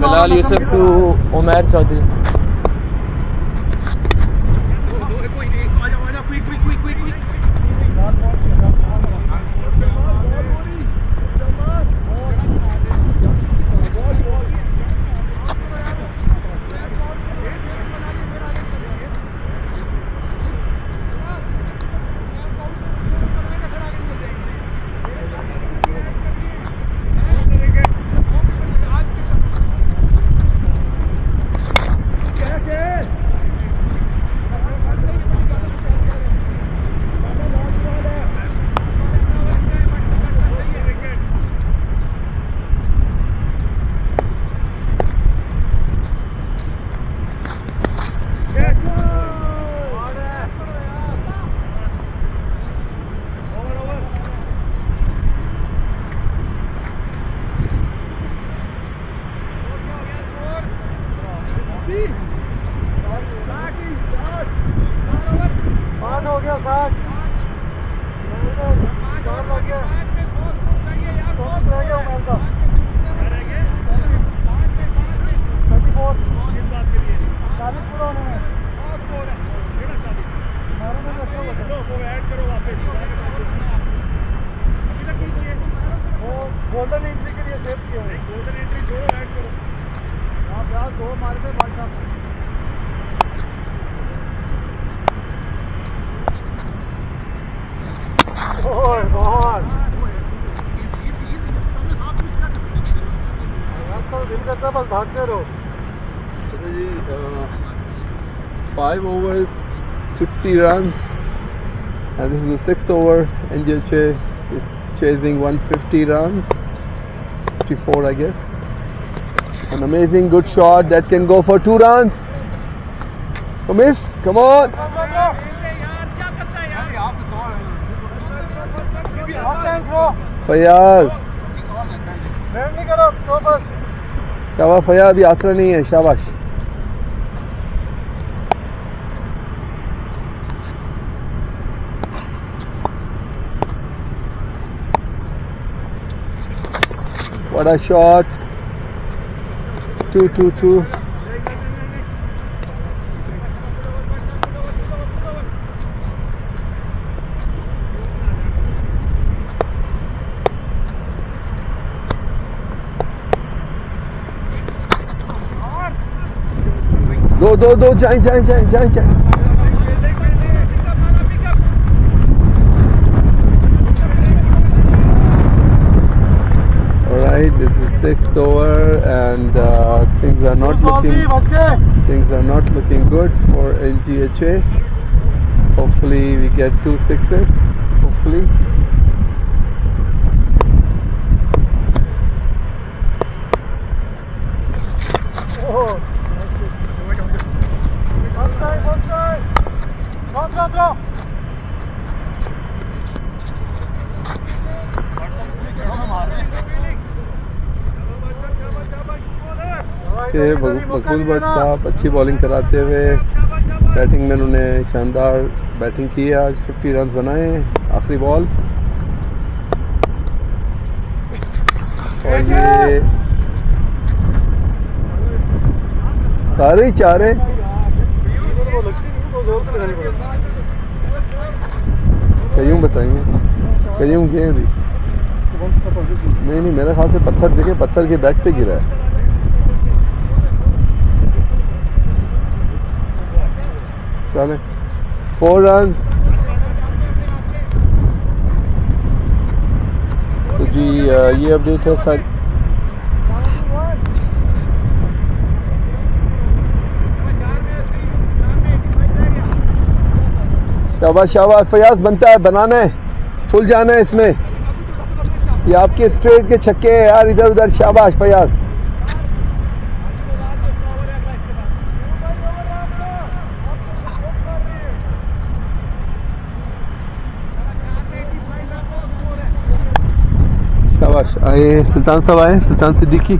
Bilal Yusuf to Umair Chaudhry
golden entry के लिए सेव किया है गोल्डन एंट्री जोड़ो ऐड करो हां प्याज 2 मार पे भाई साहब ओए बहुत तो दिल करता बस भागते रहो
5 overs 60 runs and this is the 6th over. NJH is chasing 150 runs 54 I guess. An amazing good shot that can go for 2 runs. Miss, come on. Fayaz शाबाश फयाज अभी आसरा नहीं है शाबाश What a shot. 2-2-2. दो जाए Alright, this is 6th over and things are not looking good for NGHA. Hopefully we get 2 sixes. Hopefully. मकबूल भट्ट साहब अच्छी बॉलिंग कराते हुए बैटिंग में उन्होंने शानदार बैटिंग की है। आज 50 रन बनाए आखिरी बॉल। और ये सारे ही चार हैं। कयूं बताएंगे, कयूं गए अभी नहीं मेरे ख्याल से पत्थर देखे, पत्थर के बैक पे गिरा है। चले 4 रन। तो जी ये अपडेट है सारी। शाबाश फयाज, बनता है, बनाना है, फुल जाना है इसमें। ये आपके स्ट्रेट के छक्के हैं यार, इधर उधर। शाबाश फयाज। शाबाश। आए सुल्तान साहब, आए सुल्तान सिद्दीकी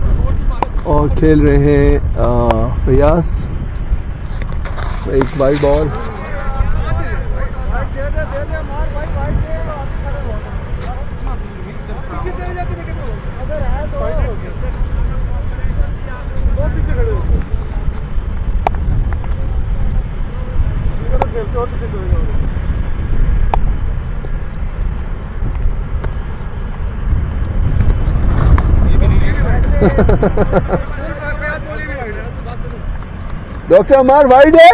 और खेल रहे हैं फयाज। एक वाइड बॉल। डॉक्टर अमार वाइड है।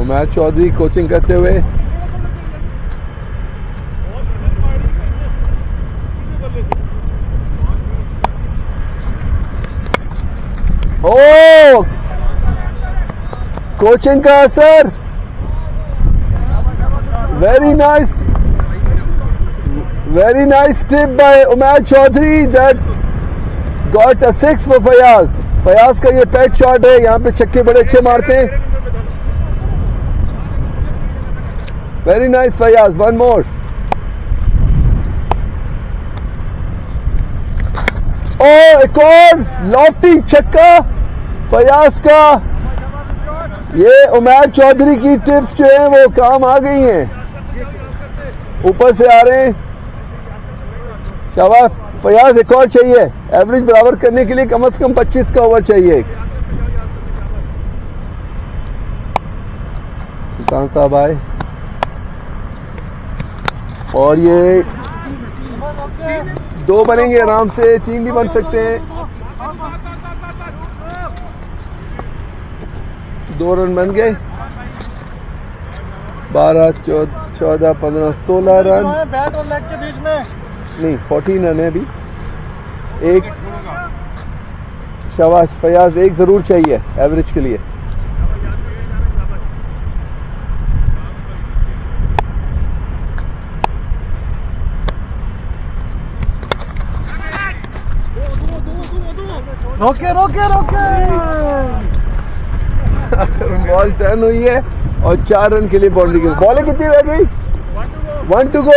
उमर चौधरी कोचिंग करते हुए। ओ कोचिंग का असर। Very nice tip by Umar Chaudhry that got a 6 for Fayaz. Fayaz का ये पेट शॉट है, यहाँ पे छक्के बड़े अच्छे मारते हैं। वेरी नाइस फयाज, 1 मोर। ओ एक और लॉफ्टी छक्का फयाज का। ये उमर चौधरी की टिप्स जो है वो काम आ गई हैं, ऊपर से आ रहे हैं। शाबाश फयाज, एक और चाहिए। एवरेज बराबर करने के लिए कम से कम 25 का ओवर चाहिए। सुल्तान साहब आए और ये 2 बनेंगे आराम से, 3 भी बन सकते हैं। 2 रन बन गए। 12, 14, 15, 16 रन।
बैट और लेग के बीच में
नहीं 14 रन है अभी। एक शाबाश फयाज, एक जरूर चाहिए एवरेज के लिए।
रोके
बॉल टर्न हुई है और 4 रन के लिए बाउंड्री की। बॉलें कितनी रह गई? 1 to go।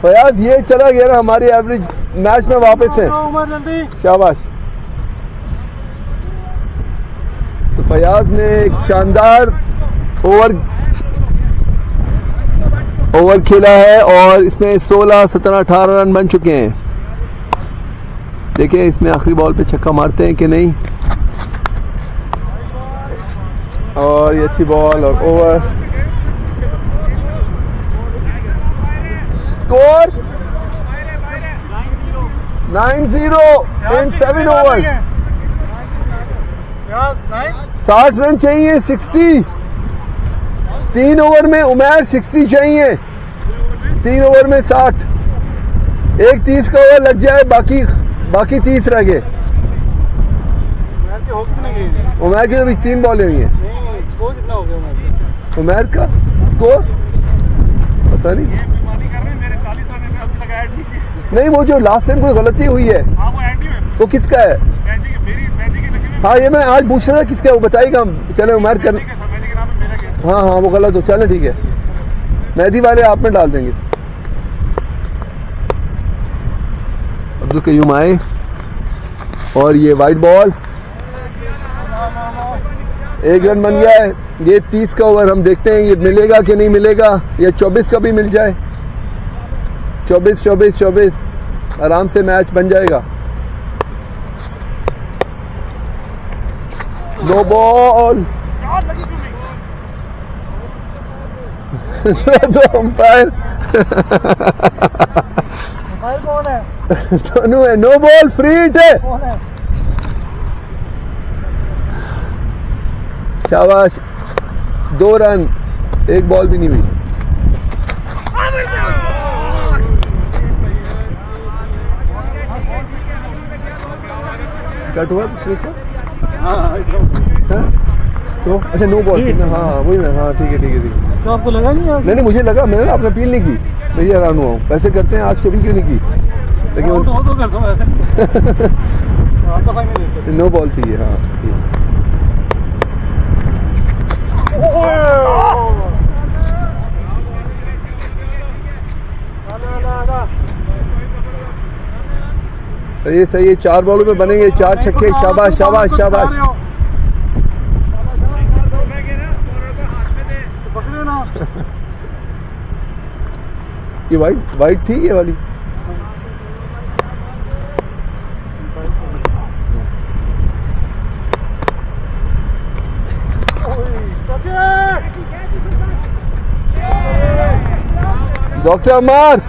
फयाज ये चला गया ना, हमारी एवरेज मैच में वापस है। शाबाश। फयाज ने एक शानदार ओवर खेला है और इसमें 16, 17, 18 रन बन चुके हैं। देखें इसमें आखिरी बॉल पे छक्का मारते हैं कि नहीं। और ये अच्छी बॉल और ओवर। स्कोर 9-0 इन 7 ओवर। 60 रन चाहिए, 60। 3 ओवर में उमैर 60 चाहिए, 3 ओवर में 60। एक 30 का ओवर लग जाए, बाकी 30 रह गए। उमैर की तो अभी 3 बॉलें हुई हैं।
स्कोर कितना हो गया
उमैर का स्कोर पता नहीं। नहीं, वो जो लास्ट टाइम कोई गलती हुई है वो किसका है? हाँ, ये मैं आज पूछ रहा था किसका है, वो बताइएगा। चले उमैर कर। हाँ हाँ, वो गलत हो। चले ठीक है, मेहदी वाले आप में डाल देंगे। अब्दुल कयूम आए और ये वाइट बॉल, 1 रन बन गया है। ये 30 का ओवर, हम देखते हैं ये मिलेगा कि नहीं मिलेगा, या 24 का भी मिल जाए। 24 आराम से मैच बन जाएगा। No ball. दो अंपायर दोनों है। नो बॉल, फ्री हिट है। शाबाश, 2 रन, 1 बॉल भी नहीं हुई। कट हुआ तो अच्छा, नो बॉल। हाँ वही ना, हाँ ठीक है।
तो आपको लगा नहीं?
नहीं, मुझे लगा, मैंने आपने अपील नहीं की। मैं हैरान हुआ हूँ, पैसे करते हैं आज कभी क्यों नहीं की, लेकिन
तो कर दो ऐसे।
नो बॉल थी। हाँ सही है। 4 बॉलों में बनेंगे 4 छक्के। शाबाश शाबाश शाबाश। ये वाइट थी ये वाली। डॉक्टर अमर,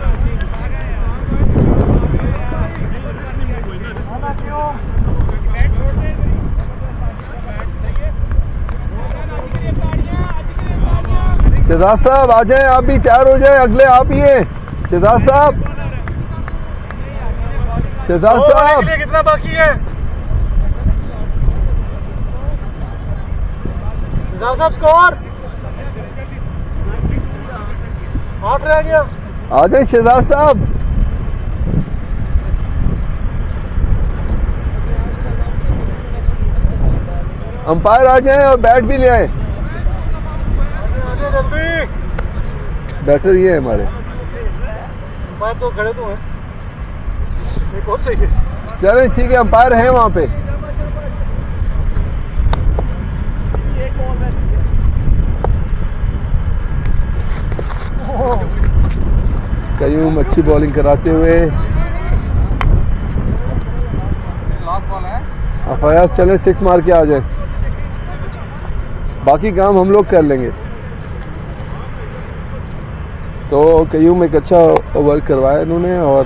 शहजाद साहब आ जाएं, आप भी तैयार हो जाएं। अगले आप ही हैं शहजाद साहब। शहजाद साहब
कितना बाकी है? शहजाद साहब स्कोर 8 रह गया।
आ जाए शहजाद साहब। अंपायर आ जाएं और बैट भी ले आए। बैटर ये है हमारे।
अंपायर तो खड़े तो हैं, एक और चाहिए।
चलें ठीक है, अंपायर है वहां पे। कयूम अच्छी बॉलिंग कराते हुए। फयाज चले 6 मार के आ जाए, बाकी काम हम लोग कर लेंगे। तो कयूम एक अच्छा ओवर करवाया इन्होंने और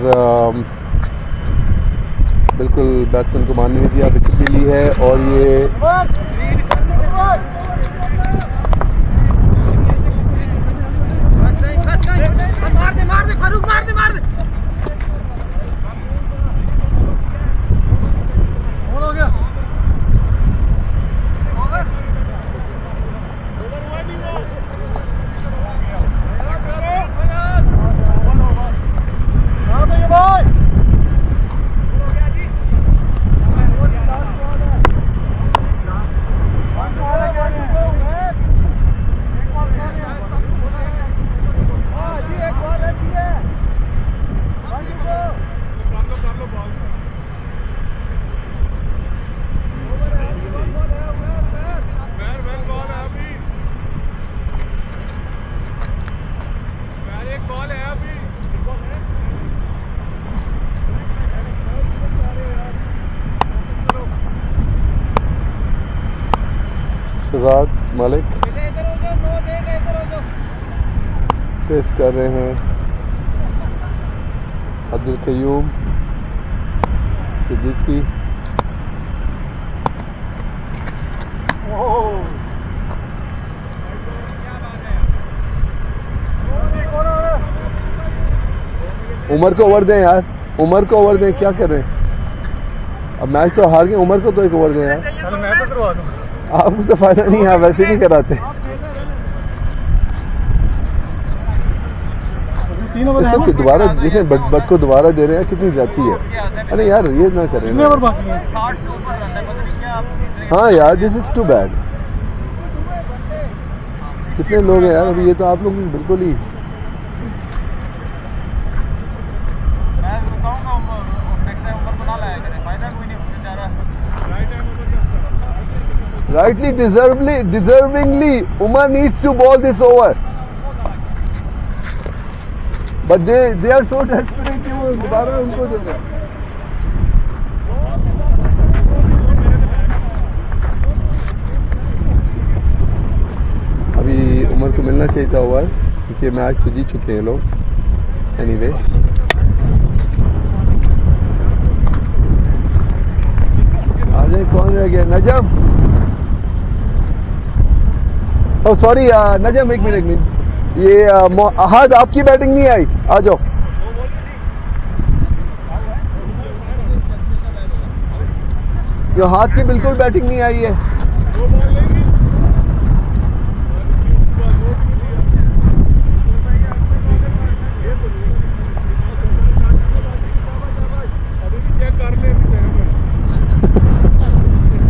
बिल्कुल बैट्समैन को मारने नहीं दिया, विकेट भी ली है। और ये शहजाद मलिक फेस कर रहे हैं अब्दुल कयूम सिद्दीकी। उमर को ओवर दें यार, उमर को ओवर दें, क्या कर रहे हैं? अब मैच तो हार गए, उमर को तो एक ओवर दें यार।
मैं तो करवा दूं।
आपको तो फायदा नहीं है, वैसे नहीं कराते। इसको दोबारा देखें, बट को दोबारा दे रहे हैं, कितनी जाती है। अरे यार ये ना करें ना। हाँ यार दिस इज टू बैड। कितने लोग हैं यार अभी, ये तो आप लोग बिल्कुल ही। Rightly, deservingly, Umar needs to ball this over. But they are so desperate कि वो दोबारा उनको दे रहे हैं। अभी उमर को मिलना चाहिए था ओवर, क्योंकि मैच तो जीत चुके हैं लोग। एनीवे आगे कौन रह गया? नजम। ओह सॉरी नजम, एक मिनट। ये आज आपकी बैटिंग नहीं आई, आ जाओ। ये हाथ की बिल्कुल बैटिंग नहीं आई है।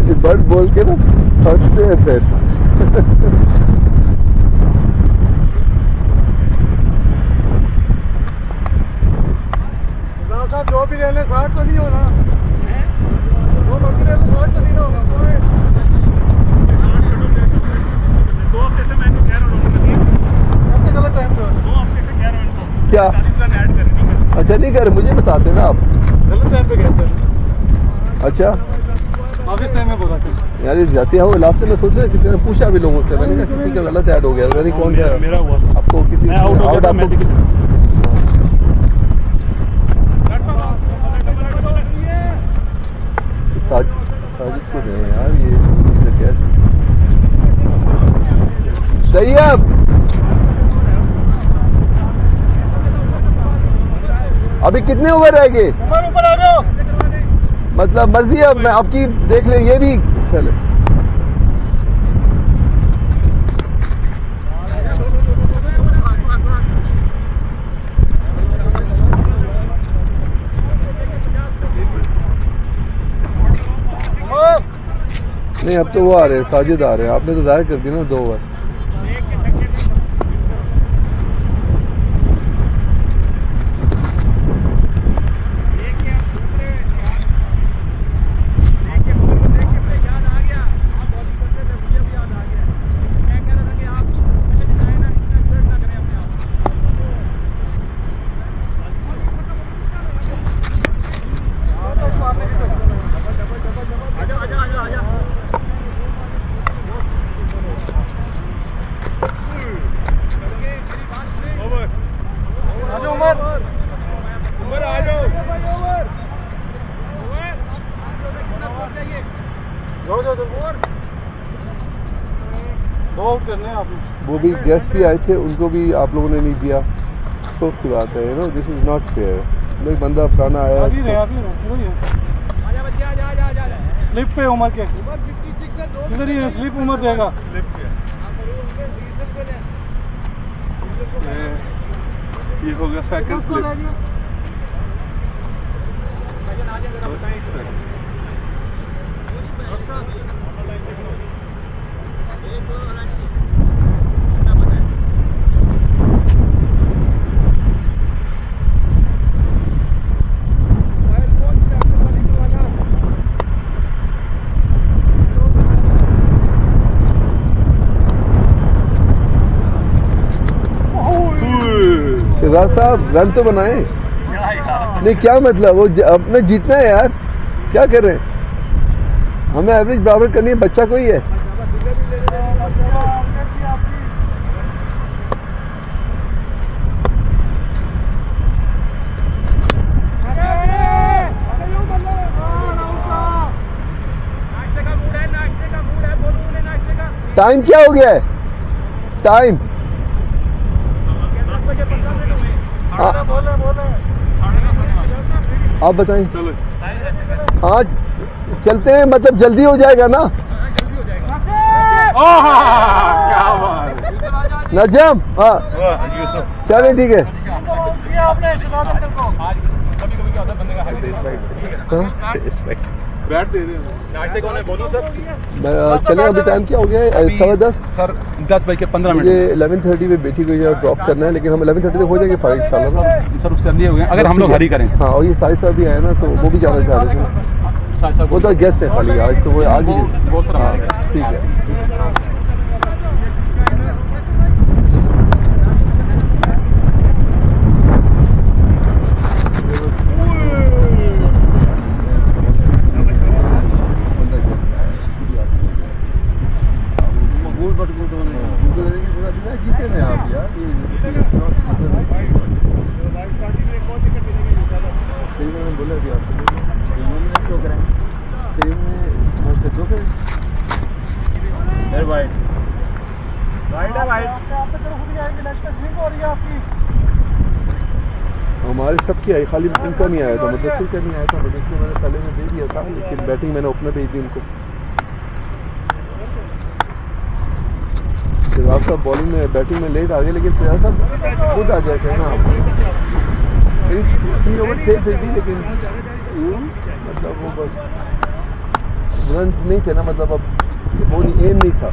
ये बर्ड बोल के ना फंसते हैं फिर।
जो भी लेने 60 तो नहीं होना, वो बकरे तो 60 तो नहीं होना। 2 हफ्ते से मैं कह रहा हूँ गलत टाइम पे, 2 हफ्ते से कह रहा हूँ
क्या
40 रन ऐड करने।
अच्छा नहीं कर, मुझे बताते ना आप।
गलत टाइम पे कहते हैं।
अच्छा
ऑफिस टाइम में बोला था
यार, ये जाती है वो। लास्ट में सोच रहे किसी ने पूछा भी लोगों से, मैंने कहा किसी का गलत ऐड हो गया। मैंने कौन था?
मेरा हुआ
आपको किसी
मैं आउट हो गया था, मैं
साजिद को दें यार, ये कैसे सही है। अभी कितने ओवर रह गए?
ऊपर आ जाओ।
मतलब मर्जी है, मैं आपकी देख ले। ये भी चले। नहीं अब तो वो आ रहे हैं, साजिद आ रहे हैं। आपने तो जाहिर कर दिया ना 2 ओवर। वो भी गेस्ट भी आए थे, उनको भी आप लोगों ने नहीं दिया। अफसोस की बात है, you know this is not fair. एक बंदा पुराना आया,
स्लिप पे उमर के इधर ही स्लिप उमर देगा।
ये हो गया सेकंड स्लिप। शहजाद साहब रन तो बनाए। नहीं क्या मतलब, वो अपने जीतना है यार, क्या कर रहे हैं? हमें एवरेज बराबर करनी है, बच्चा कोई है। टाइम क्या हो गया है? टाइम आप बताएं। हाँ चलते हैं, मतलब जल्दी हो जाएगा ना? नजम हाँ चले ठीक है।
बैठ दे रहे हैं नाश्ते कौन है बोलो सर।
चले अभी टाइम क्या हो गया है? 10:15
सर 10:15 मिनट।
मुझे 11:30 पे बेटी को ड्रॉप करना है, लेकिन हम 11:30 तक हो जाएंगे फाइल इंशाल्लाह।
सर उससे जल्दी हो गए अगर हम लोग हरी करें।
हाँ और ये साहिद साहब भी आए ना, तो वो भी जाना चाह रहे थे। वो तो गेस्ट है खाली आज, तो वो आज ही
बहुत सारा
ठीक है। जीते हैं आप यार, सही मैंने बोला अभी आपको क्यों करें, सही में जो करें
भाई
हमारे सबकी आई, खाली इनका नहीं आया था, मुदस्सिर का नहीं आया था। मुदस्सिर मैंने पहले में दे दिया था, लेकिन बैटिंग मैंने ओपनर भेज दी उनको। फिराज साहब बॉलिंग में बैटिंग में लेट आ गए, लेकिन फिराज साहब खुद आ गए थे ना। अपनी ओवर थे फिर भी, लेकिन मतलब वो बस रन नहीं थे ना, मतलब अब वो एम नहीं था।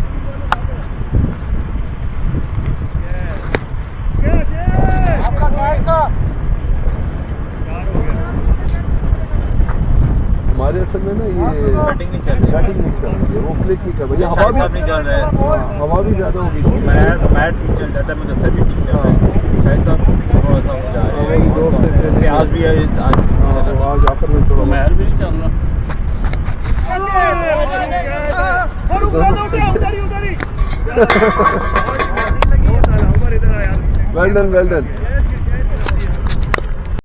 हमारे असल में ना ये बैटिंग नहीं चल रही है, वो फ्लिक नहीं कर रही है। हवा भी नहीं चल रहा है, हवा भी ज़्यादा होगी।
मैट ठीक चल जाता है, मुझे भी ठीक चल रहा है। ऐसा थोड़ा सा हो जा रहा है, आज भी है,
आज आखिर में थोड़ा
महल भी नहीं चल रहा।
Well done